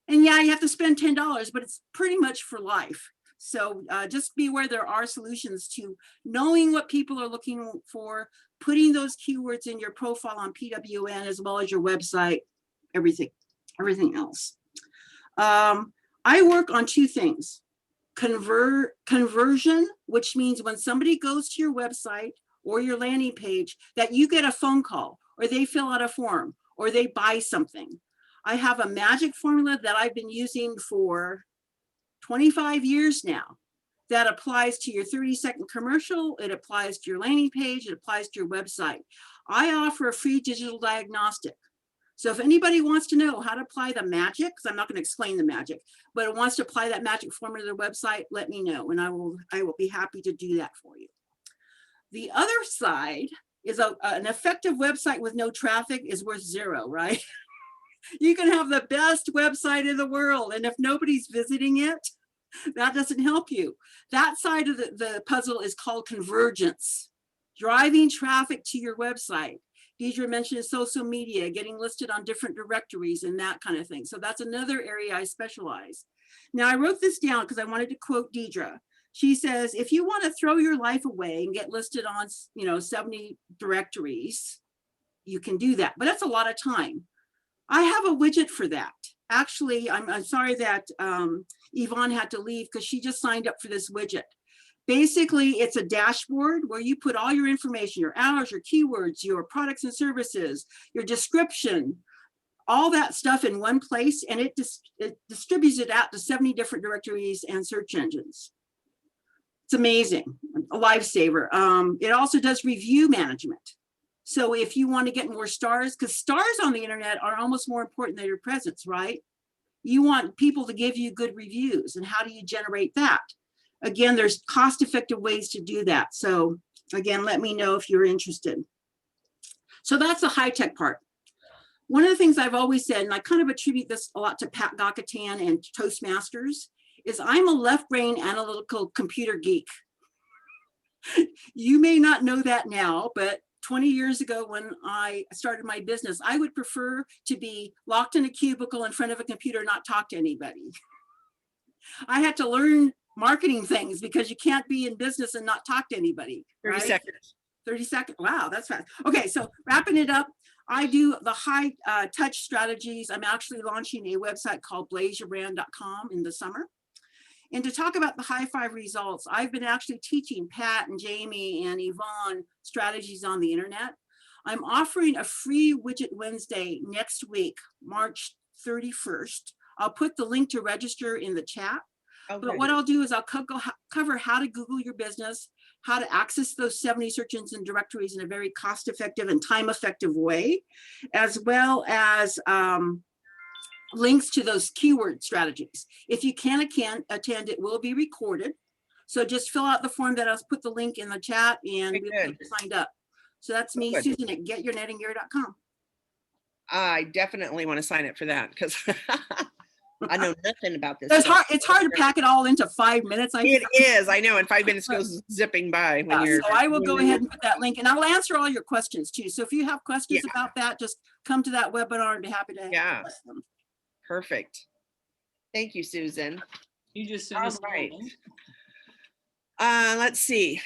And yeah, you have to spend $10, but it's pretty much for life. So just be aware there are solutions to knowing what people are looking for, putting those keywords in your profile on PWN as well as your website, everything else. I work on two things. Conversion, which means when somebody goes to your website or your landing page, that you get a phone call or they fill out a form or they buy something. I have a magic formula that I've been using for 25 years now that applies to your 30-second commercial. It applies to your landing page. It applies to your website. I offer a free digital diagnostic. So if anybody wants to know how to apply the magic, because I'm not going to explain the magic, but it wants to apply that magic formula to their website, let me know, and I will be happy to do that for you. The other side is an effective website with no traffic is worth zero, right? You can have the best website in the world, and if nobody's visiting it, that doesn't help you. That side of the puzzle is called convergence, driving traffic to your website. Deidre mentioned social media, getting listed on different directories and that kind of thing. So that's another area I specialize. Now I wrote this down because I wanted to quote Deidre. She says, if you want to throw your life away and get listed on 70 directories, you can do that, but that's a lot of time. I have a widget for that. Actually, I'm sorry that Yvonne had to leave because she just signed up for this widget. Basically, it's a dashboard where you put all your information, your hours, your keywords, your products and services, your description, all that stuff in one place, and it distributes it out to 70 different directories and search engines. It's amazing, a lifesaver. It also does review management. So if you want to get more stars, because stars on the internet are almost more important than your presence, right? You want people to give you good reviews, and how do you generate that? Again, there's cost-effective ways to do that. So again, let me know if you're interested. So that's the high-tech part. One of the things I've always said, and I kind of attribute this a lot to Pat Gakatan and Toastmasters, is I'm a left-brain analytical computer geek. You may not know that now, but 20 years ago when I started my business, I would prefer to be locked in a cubicle in front of a computer, not talk to anybody. I had to learn marketing things because you can't be in business and not talk to anybody. 30 seconds. 30 seconds. Wow, that's fast. Okay, so wrapping it up, I do the high touch strategies. I'm actually launching a website called blazeyourbrand.com in the summer. And to talk about the high five results, I've been actually teaching Pat and Jamie and Yvonne strategies on the internet. I'm offering a free Widget Wednesday next week, March 31st. I'll put the link to register in the chat. Okay. But what I'll do is I'll cover how to Google your business, how to access those 70 search engine directories in a very cost-effective and time-effective way, as well as links to those keyword strategies. If you can attend, it will be recorded. So just fill out the form that I'll put the link in the chat, and we'll get you signed up. So that's me, Susan, at getyournettinggear.com. I definitely want to sign up for that because I know nothing about this. It's hard to pack it all into 5 minutes. It is. I know. And 5 minutes goes zipping by when you're. So I will go ahead and put that link, and I'll answer all your questions too. So if you have questions about that, just come to that webinar and be happy to address them. Perfect. Thank you, Susan. You just all right. Let's see.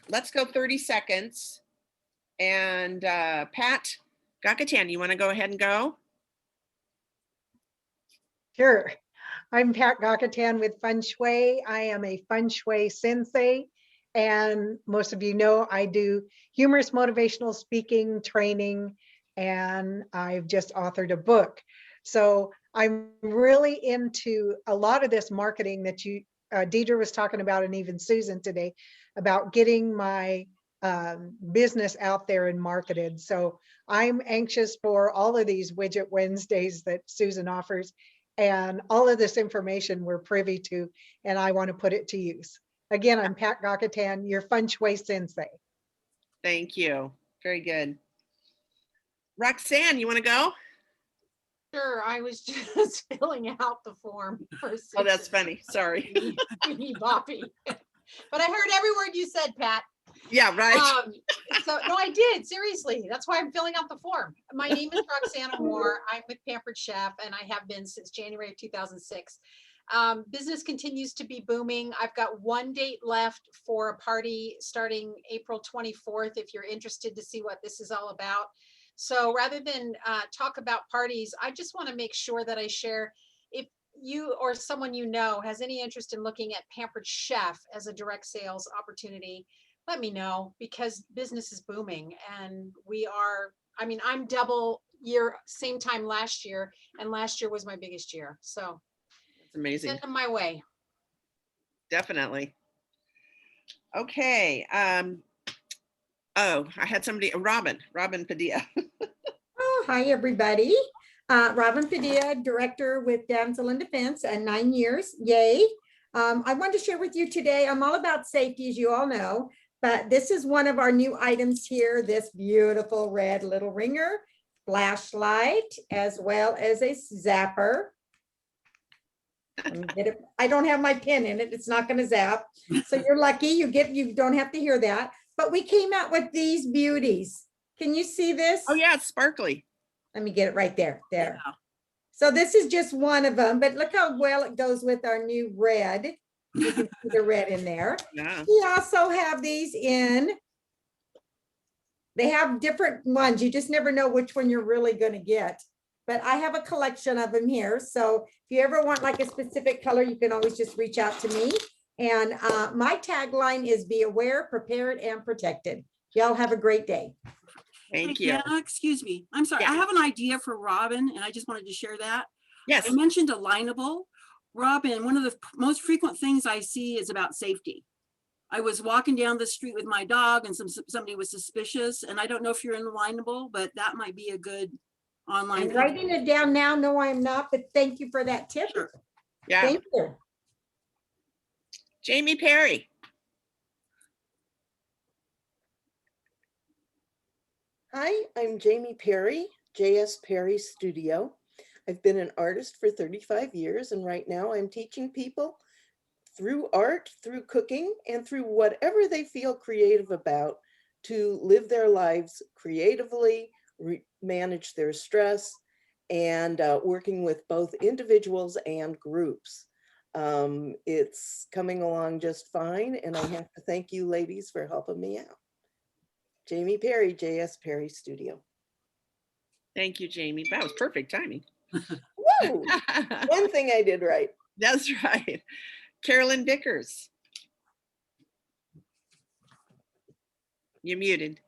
Let's go 30 seconds. And Pat Gakatan, you want to go ahead and go? Sure. I'm Pat Gakatan with Feng Shui. I am a Feng Shui sensei, and most of you know I do humorous motivational speaking training, and I've just authored a book. So I'm really into a lot of this marketing that you, Deidre was talking about, and even Susan today, about getting my business out there and marketed. So I'm anxious for all of these Widget Wednesdays that Susan offers, and all of this information we're privy to, and I want to put it to use. Again, I'm Pat Gakatan, your Feng Shui sensei. Thank you. Very good. Roxanne, you want to go? Sure, I was just filling out the form for Susan. Oh, that's funny. Sorry. Boppy. But I heard every word you said, Pat. Yeah, right. So no, I did, seriously. That's why I'm filling out the form. My name is Roxanne Moore. I'm with Pampered Chef, and I have been since January of 2006. Business continues to be booming. I've got one date left for a party starting April 24th, if you're interested to see what this is all about. So rather than talk about parties, I just want to make sure that I share, if you or someone you know has any interest in looking at Pampered Chef as a direct sales opportunity, let me know, because business is booming, and we are, I mean, I'm double year, same time last year, and last year was my biggest year. So it's amazing. Send them my way. Definitely. Okay. Oh, I had somebody, Robin Padilla. Oh, hi, everybody. Robin Padilla, director with Damsel in Defense, and 9 years. Yay. I wanted to share with you today, I'm all about safety, as you all know, but this is one of our new items here, this beautiful red little ringer, flashlight, as well as a zapper. Let me get it. I don't have my pin in it. It's not going to zap. So you're lucky. You don't have to hear that. But we came out with these beauties. Can you see this? Oh yeah, it's sparkly. Let me get it right there. There. Yeah. So this is just one of them, but look how well it goes with our new red. You can see the red in there. Yeah. We also have these in. They have different ones. You just never know which one you're really going to get. But I have a collection of them here. So if you ever want like a specific color, you can always just reach out to me. And my tagline is be aware, prepared, and protected. Y'all have a great day. Thank Hey, you. Jenna, excuse me. I'm sorry. Yeah. I have an idea for Robin, and I just wanted to share that. Yes. I mentioned alignable. Robin, one of the most frequent things I see is about safety. I was walking down the street with my dog and somebody was suspicious, and I don't know if you're in alignable, but that might be a good online. I'm thing. writing it down now. No, I'm not, but thank you for that tip. Sure. Yeah. Thank you. Jamie Perry. Hi, I'm Jamie Perry, JS Perry Studio. I've been an artist for 35 years, and right now I'm teaching people through art, through cooking, and through whatever they feel creative about to live their lives creatively, manage their stress, and working with both individuals and groups. It's coming along just fine, and I have to thank you ladies for helping me out. Jamie Perry, JS Perry Studio. Thank you, Jamie. That was perfect timing. Whoa, one thing I did right. That's right. Carolyn Vickers. You're muted.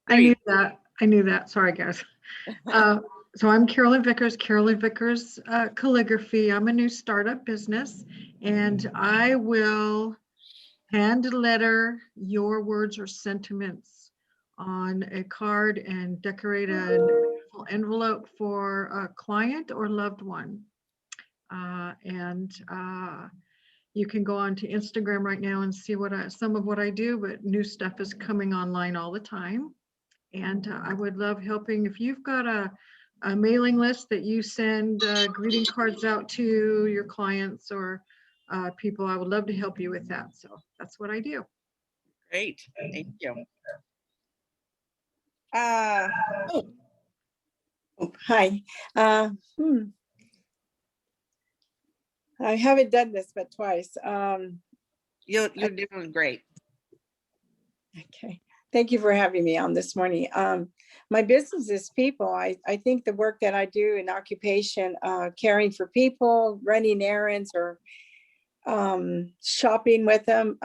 I knew that. I knew that. Sorry, guys. So I'm Carolyn Vickers, Calligraphy. I'm a new startup business, and I will hand letter your words or sentiments on a card and decorate a beautiful envelope for a client or loved one. You can go on to Instagram right now and see some of what I do, but new stuff is coming online all the time. And I would love helping. If you've got a mailing list that you send greeting cards out to your clients or people, I would love to help you with that. So that's what I do. Great. Thank you. Hi. I haven't done this but twice. You're doing great. Okay. Thank you for having me on this morning. My business is people. I think the work that I do in occupation, caring for people, running errands, or shopping with them,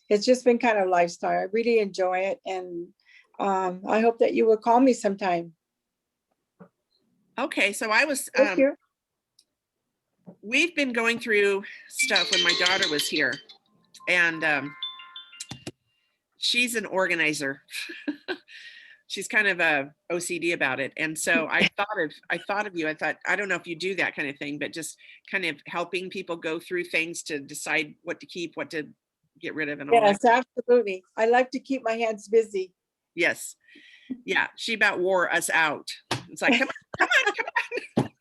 it's just been kind of lifestyle. I really enjoy it. And I hope that you will call me sometime. Okay, so I was, Thank you. we've been going through stuff when my daughter was here, and she's an organizer. She's kind of a OCD about it. And so I thought of you. I thought, I don't know if you do that kind of thing, but just kind of helping people go through things to decide what to keep, what to get rid of, and all that. Yes, absolutely. I like to keep my hands busy. Yes. Yeah. She about wore us out. It's like, come on.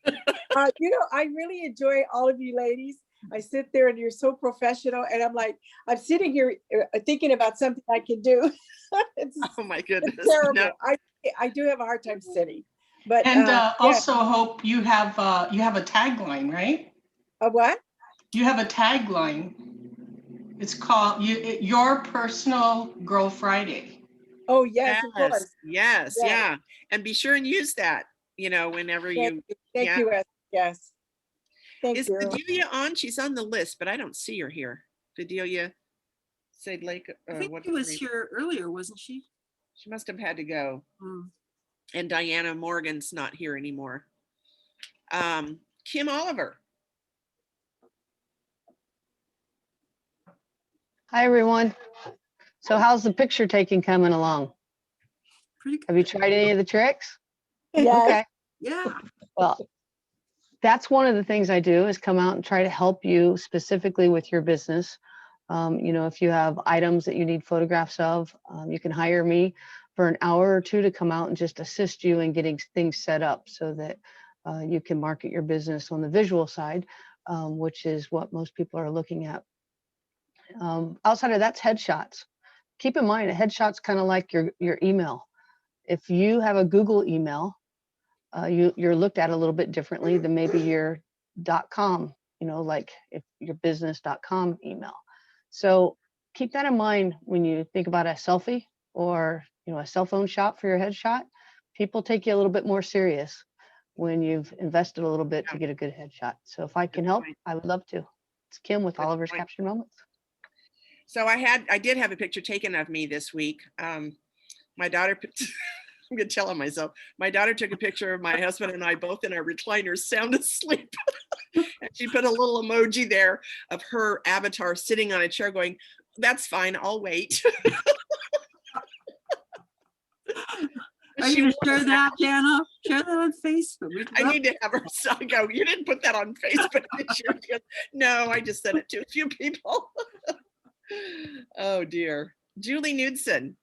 You know, I really enjoy all of you ladies. I sit there and you're so professional, and I'm like, I'm sitting here thinking about something I can do. Oh my goodness. It's terrible. No. I do have a hard time sitting, but also Hope, you have a tagline, right? A what? You have a tagline. It's called Your Personal Girl Friday. Oh yes, of course. Yes, yeah. And be sure and use that, whenever you. Thank you, Esther. Yes. Thank Is you. Bedelia on? She's on the list, but I don't see her here. Bedelia said Lake. I think she was here earlier, wasn't she? She must have had to go. And Diana Morgan's not here anymore. Kim Oliver. Hi, everyone. So how's the picture taking coming along? Pretty good. Have you tried any of the tricks? Yes. Okay. Yeah. Well, that's one of the things I do is come out and try to help you specifically with your business. If you have items that you need photographs of, you can hire me for an hour or two to come out and just assist you in getting things set up so that you can market your business on the visual side, which is what most people are looking at. Outside of that's headshots. Keep in mind, a headshot's kind of like your email. If you have a Google email, you're looked at a little bit differently than maybe your .com, like if your business.com email. So keep that in mind when you think about a selfie or, a cell phone shot for your headshot. People take you a little bit more serious when you've invested a little bit to get a good headshot. So if I can help, I would love to. It's Kim with Good Oliver's point. Captured Moments. So I did have a picture taken of me this week. My daughter, I'm gonna tell on myself. My daughter took a picture of my husband and I both in our recliners, sound asleep. And she put a little emoji there of her avatar sitting on a chair going, "That's fine, I'll wait." Are you gonna share that, Jana? Share that on Facebook. I need to have her go, "You didn't put that on Facebook, did you?" She goes, "No, I just sent it to a few people." Oh dear. Julie Knudsen.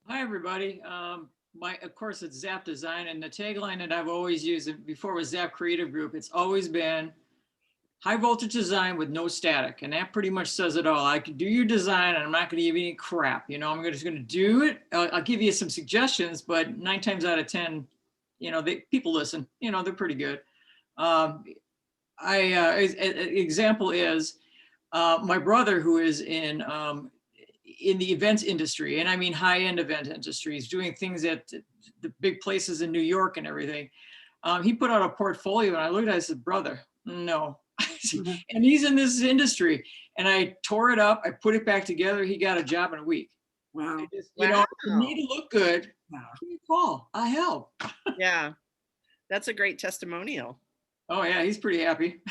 Hi, everybody. Of course, it's Zap Design, and the tagline that I've always used before was Zap Creative Group. It's always been high voltage design with no static, and that pretty much says it all. I can do your design, and I'm not going to give you any crap. You know, I'm just going to do it. I'll give you some suggestions, but 9 times out of 10, you know, people listen. You know, they're pretty good. An example is my brother, who is in the events industry, and I mean high-end event industries, doing things at the big places in New York and everything. He put out a portfolio, and I looked at it, I said, "Brother, no." And he's in this industry, and I tore it up. I put it back together. He got a job in a week. Wow. You know, you need to look good. Wow. Give me a call. I help. Yeah, that's a great testimonial. Oh yeah, he's pretty happy.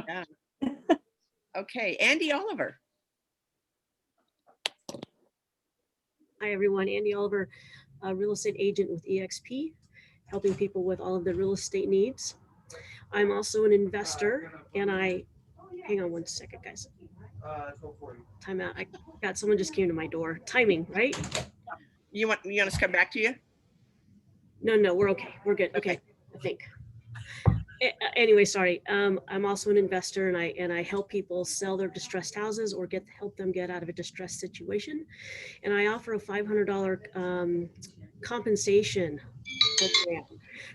Yeah. Okay, Andy Oliver. Hi, everyone. Andy Oliver, a real estate agent with EXP, helping people with all of their real estate needs. I'm also an investor, and hang on one second, guys. Time out. I got someone just came to my door. Timing, right? You want us to come back to you? No, we're okay. We're good. Okay, I think. Anyway, sorry. I'm also an investor, and I help people sell their distressed houses or help them get out of a distressed situation. And I offer a $500 compensation program.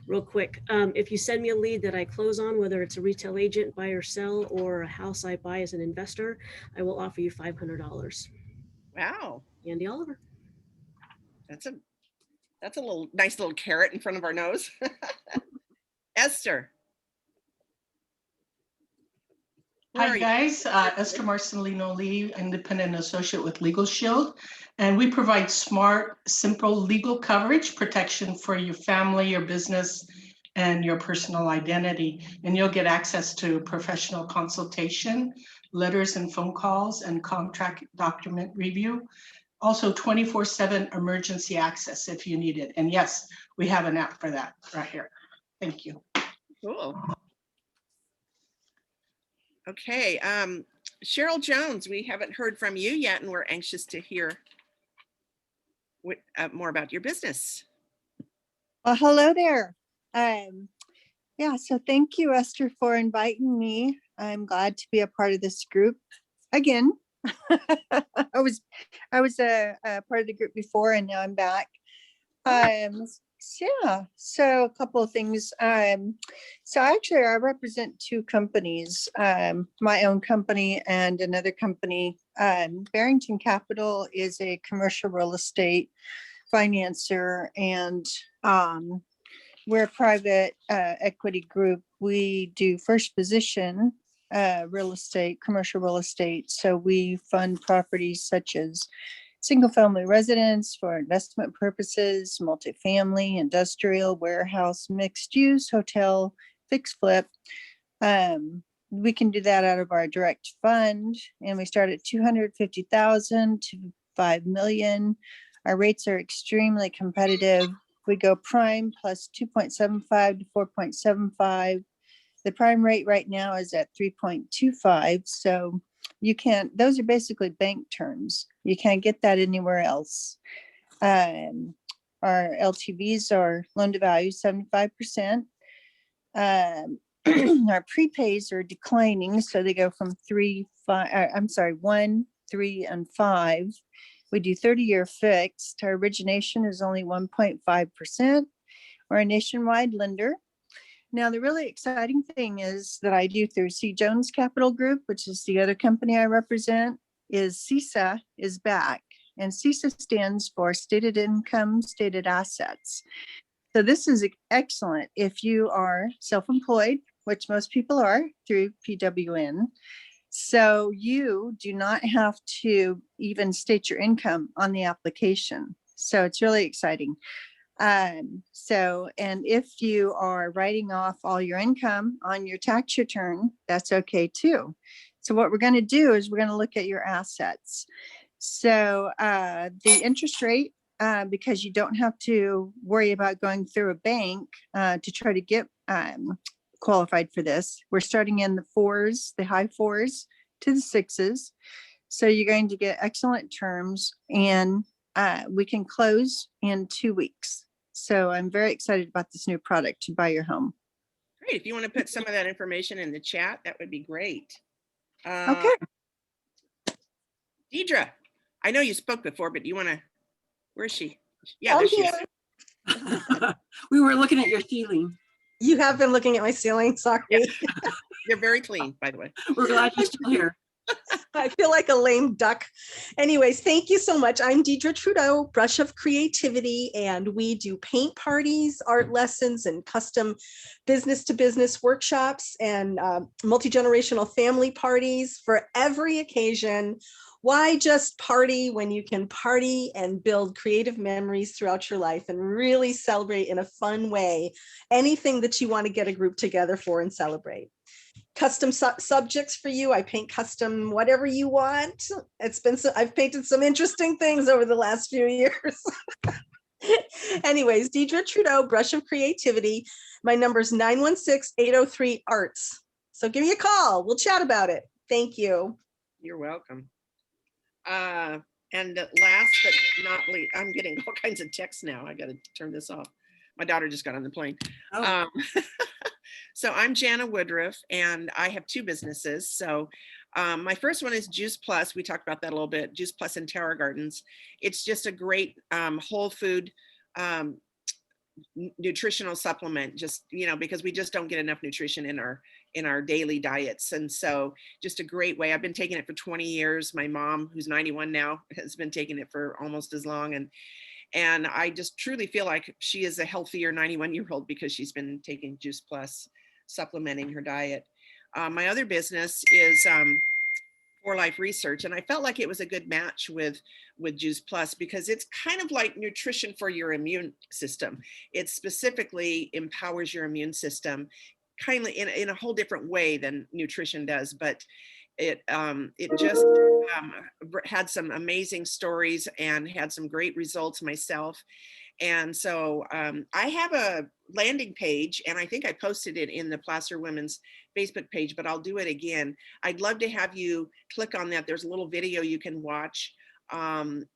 Real quick, if you send me a lead that I close on, whether it's a retail agent, buy or sell, or a house I buy as an investor, I will offer you $500. Wow. Andy Oliver. That's a nice little carrot in front of our nose. Esther. Hi, guys. Esther Marcelino Lee, independent associate with Legal Shield. And we provide smart, simple legal coverage protection for your family, your business, and your personal identity. And you'll get access to professional consultation, letters and phone calls, and contract document review. Also 24/7 emergency access if you need it. And yes, we have an app for that right here. Thank you. Cool. Okay, Cheryl Jones, we haven't heard from you yet, and we're anxious to hear more about your business. Well, hello there. Yeah, so thank you, Esther, for inviting me. I'm glad to be a part of this group again. I was a part of the group before, and now I'm back. Yeah, so a couple of things. So actually I represent 2 companies, my own company and another company. Barrington Capital is a commercial real estate financer, and we're a private equity group. We do first position real estate, commercial real estate. So we fund properties such as single-family residence for investment purposes, multifamily, industrial, warehouse, mixed use, hotel, fix flip. We can do that out of our direct fund, and we start at 250,000 to 5 million. Our rates are extremely competitive. We go prime plus 2.75 to 4.75. The prime rate right now is at 3.25. So you can't, those are basically bank terms. You can't get that anywhere else. Our LTVs are loan to value 75%. Our prepays are declining. So they go from 1, 3, and 5. We do 30-year fixed. Our origination is only 1.5%. We're a nationwide lender. Now, the really exciting thing is that I do through C. Jones Capital Group, which is the other company I represent, is CISA is back. And CISA stands for Stated Income, Stated Assets. So this is excellent if you are self-employed, which most people are through PWN. So you do not have to even state your income on the application. So it's really exciting. And if you are writing off all your income on your tax return, that's okay too. So what we're going to do is we're going to look at your assets. So the interest rate, because you don't have to worry about going through a bank to try to get qualified for this. We're starting in the 4s, the high 4s to the 6s. So you're going to get excellent terms, and we can close in 2 weeks. So I'm very excited about this new product to buy your home. Great. If you want to put some of that information in the chat, that would be great. Okay. Deidre, I know you spoke before, but you want to, where is she? Yeah, I'm there she is. here. We were looking at your ceiling. You have been looking at my ceiling, sorry. You're very clean, by the way. We're glad you're still here. I feel like a lame duck. Anyways, thank you so much. I'm Deidre Trudeau, Brush of Creativity, and we do paint parties, art lessons, and custom business-to-business workshops and multi-generational family parties for every occasion. Why just party when you can party and build creative memories throughout your life and really celebrate in a fun way anything that you want to get a group together for and celebrate? Custom subjects for you. I paint custom whatever you want. I've painted some interesting things over the last few years. Anyways, Deidre Trudeau, Brush of Creativity. My number is 916-803-ARTS. So give me a call. We'll chat about it. Thank you. You're welcome. And last but not least, I'm getting all kinds of texts now. I got to turn this off. My daughter just got on the plane. Oh. So I'm Jana Woodruff, and I have 2 businesses. So my first one is Juice Plus. We talked about that a little bit. Juice Plus in Tower Gardens. It's just a great whole food nutritional supplement, just, because we just don't get enough nutrition in our daily diets. And so just a great way. I've been taking it for 20 years. My mom, who's 91 now, has been taking it for almost as long. And I just truly feel like she is a healthier 91-year-old because she's been taking Juice Plus, supplementing her diet. My other business is For Life Research, and I felt like it was a good match with Juice Plus because it's kind of like nutrition for your immune system. It specifically empowers your immune system, kindly in a whole different way than nutrition does, but it just had some amazing stories and had some great results myself. And so I have a landing page, and I think I posted it in the Placer Women's Facebook page, but I'll do it again. I'd love to have you click on that. There's a little video you can watch, and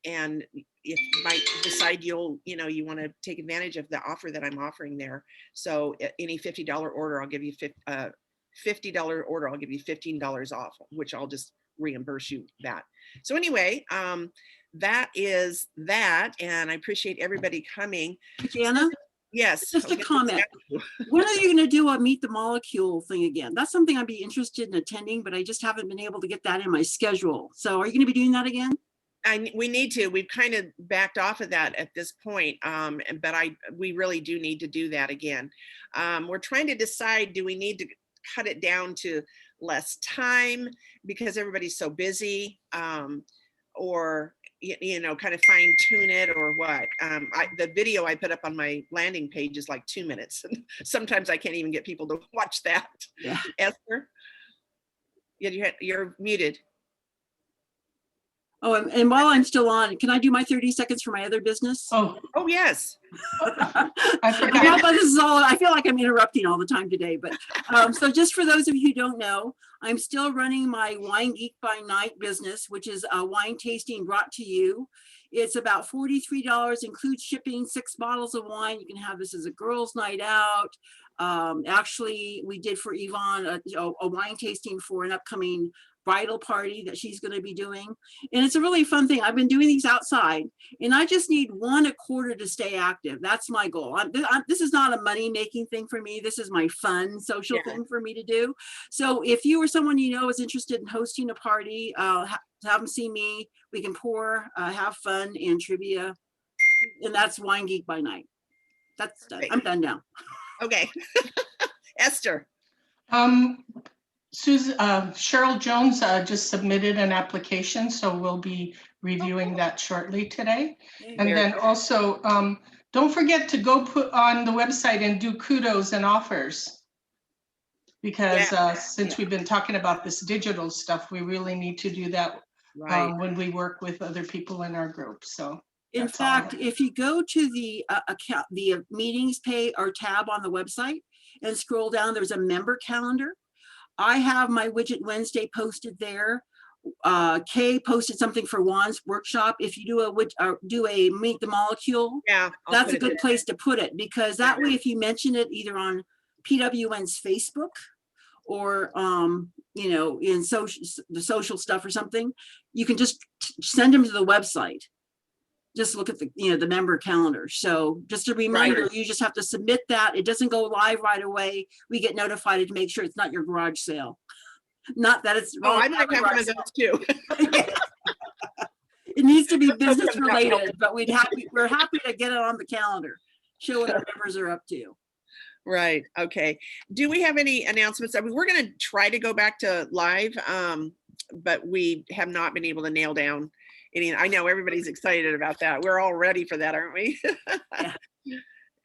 if you might decide you want to take advantage of the offer that I'm offering there. So any $50 order, I'll give you $50 order, I'll give you $15 off, which I'll just reimburse you that. So anyway, that is that, and I appreciate everybody coming. Jana? Yes. Just a comment. When are you going to do a Meet the Molecule thing again? That's something I'd be interested in attending, but I just haven't been able to get that in my schedule. So are you going to be doing that again? We need to. We've kind of backed off of that at this point, but we really do need to do that again. We're trying to decide, do we need to cut it down to less time because everybody's so busy, or kind of fine tune it, or what? The video I put up on my landing page is like 2 minutes, and sometimes I can't even get people to watch that. Yeah. Esther, you're muted. Oh, and while I'm still on, can I do my 30 seconds for my other business? Oh yes. I forgot. I feel like I'm interrupting all the time today, but so just for those of you who don't know, I'm still running my Wine Geek by Night business, which is a wine tasting brought to you. It's about $43, includes shipping, 6 bottles of wine. You can have this as a girls' night out. Actually, we did for Yvonne a wine tasting for an upcoming bridal party that she's going to be doing, and it's a really fun thing. I've been doing these outside, and I just need 1 a quarter to stay active. That's my goal. This is not a money making thing for me. This is my fun social thing for me to do. So if you or someone you know is interested in hosting a party, have them see me. We can pour, have fun, and trivia, and that's Wine Geek by Night. That's done. I'm done now. Okay. Esther. Cheryl Jones just submitted an application, so we'll be reviewing that shortly today. And then also, don't forget to go put on the website and do kudos and offers. Because since we've been talking about this digital stuff, we really need to do that when we work with other people in our group. So in fact, if you go to the account, the meetings page or tab on the website and scroll down, there's a member calendar. I have my Widget Wednesday posted there. Kay posted something for Juan's workshop. If you do a Meet the Molecule, that's a good place to put it, because that way, if you mention it either on PWN's Facebook or you know, in the social stuff or something, you can just send them to the website. Just look at the, you know, the member calendar. So just a reminder, you just have to submit that. It doesn't go live right away. We get notified to make sure it's not your garage sale. Not that it's. Oh, I might have one of those too. It needs to be business related, but we're happy to get it on the calendar. Show what our members are up to. Right. Okay. Do we have any announcements? I mean, we're going to try to go back to live, but we have not been able to nail down any. I know everybody's excited about that. We're all ready for that, aren't we? Yeah.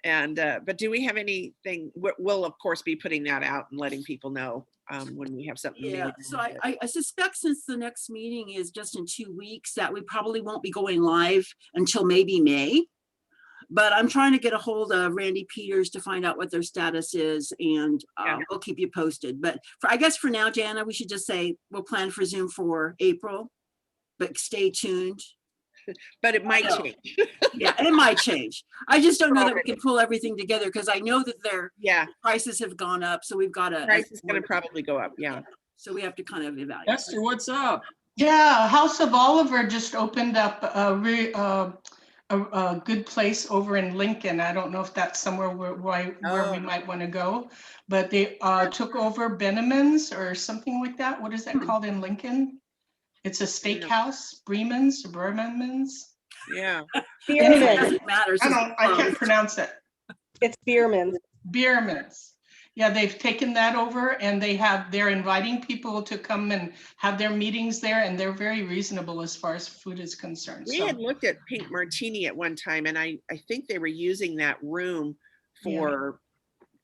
And but do we have anything? We'll of course be putting that out and letting people know when we have something. Yeah. So I suspect, since the next meeting is just in 2 weeks, that we probably won't be going live until maybe May. But I'm trying to get a hold of Randy Peters to find out what their status is, and we'll keep you posted. But I guess for now, Jana, we should just say we'll plan for Zoom for April, but stay tuned. But it might change. Yeah, it might change. I just don't know that we can pull everything together, because I know that their prices have gone up. So we've got to. Price is going to probably go up. Yeah. So we have to kind of evaluate. Esther, what's up? Yeah, House of Oliver just opened up a good place over in Lincoln. I don't know if that's somewhere where we might want to go, but they took over Benneman's or something like that. What is that called in Lincoln? It's a steakhouse, Bremenman's. Yeah. Bierman's. Matters. I can't pronounce it. It's Bierman's. Bierman's. Yeah, they've taken that over, and they're inviting people to come and have their meetings there, and they're very reasonable as far as food is concerned. We had looked at Pink Martini at one time, and I think they were using that room for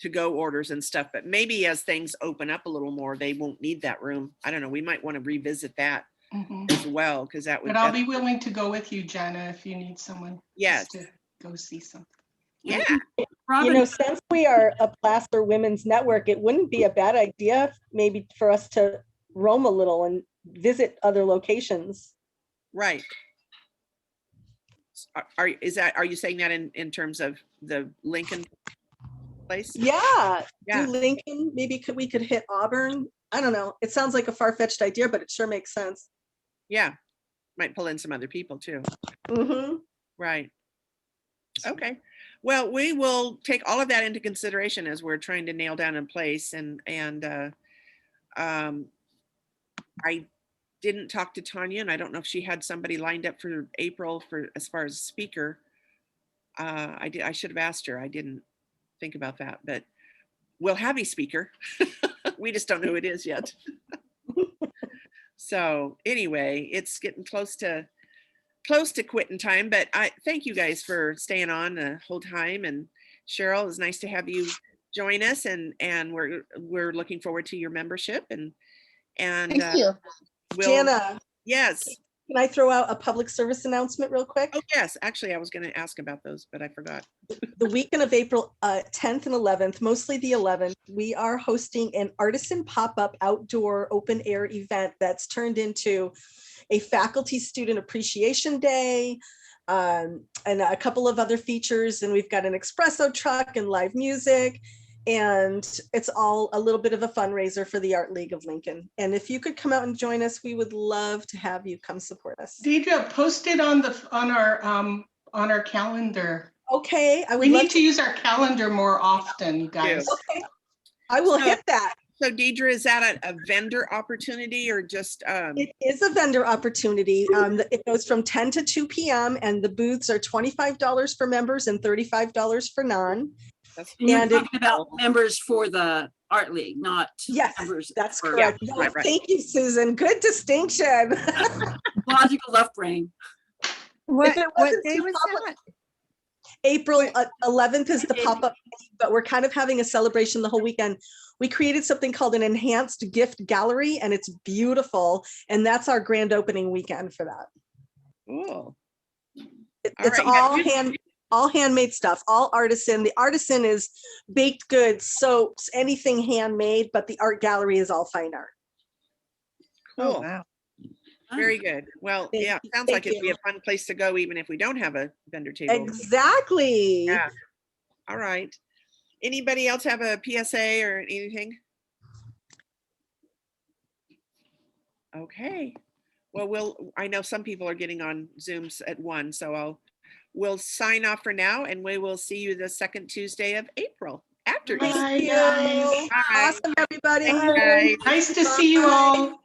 to-go orders and stuff, but maybe as things open up a little more, they won't need that room. I don't know. We might want to revisit that as well, because that would. But I'll be willing to go with you, Jana, if you need someone. Yes. To go see something. Yeah. You know, since we are a Placer Women's Network, it wouldn't be a bad idea maybe for us to roam a little and visit other locations. Right. Are you saying that in terms of the Lincoln place? Yeah. Do Lincoln, maybe we could hit Auburn. I don't know. It sounds like a far-fetched idea, but it sure makes sense. Yeah. Might pull in some other people too. Right. Okay. Well, we will take all of that into consideration as we're trying to nail down in place. And I didn't talk to Tanya, and I don't know if she had somebody lined up for April for as far as speaker. I should have asked her. I didn't think about that, but we'll have a speaker. We just don't know who it is yet. So anyway, it's getting close to quitting time, but I thank you guys for staying on the whole time. And Cheryl, it's nice to have you join us, and we're looking forward to your membership. And thank you. Jana. Yes. Can I throw out a public service announcement real quick? Oh yes, actually I was going to ask about those, but I forgot. The weekend of April 10th and 11th, mostly the 11th, we are hosting an artisan pop-up outdoor open air event that's turned into a faculty student appreciation day, and a couple of other features. And we've got an espresso truck and live music, and it's all a little bit of a fundraiser for the Art League of Lincoln. And if you could come out and join us, we would love to have you come support us. Deidre, post it on our calendar. Okay. We need to use our calendar more often, you guys. Okay. I will hit that. So Deidre, is that a vendor opportunity or just? It is a vendor opportunity. It goes from 10 to 2 p.m. and the booths are $25 for members and $35 for non. That's And you're And it- talking about members for the Art League, not Yes, members. that's for- correct. Yeah, No, right, right. Thank you, Susan. Good distinction. Logical left brain. What, it what wasn't day too was public- that? April 11th is the Okay. pop-up, but we're kind of having a celebration the whole weekend. We created something called an enhanced gift gallery, and it's beautiful. And that's our grand opening weekend for that. Cool. It's right, you got all handmade stuff, all artisan. The artisan is baked goods, soaps, anything handmade, but the art gallery is all fine art. Oh, Cool. wow. Very good. Well, Thank yeah, you. sounds Thank like it'd be you. a fun place to go, even if we don't have a vendor table. Exactly. Yeah. All right. Anybody else have a PSA or anything? Okay. Well, I know some people are getting on Zooms at 1, so we'll sign off for now, and we will see you the second Tuesday of April after Easter. Thank you. Bye. Awesome, everybody. Thanks, guys. Nice to see you all.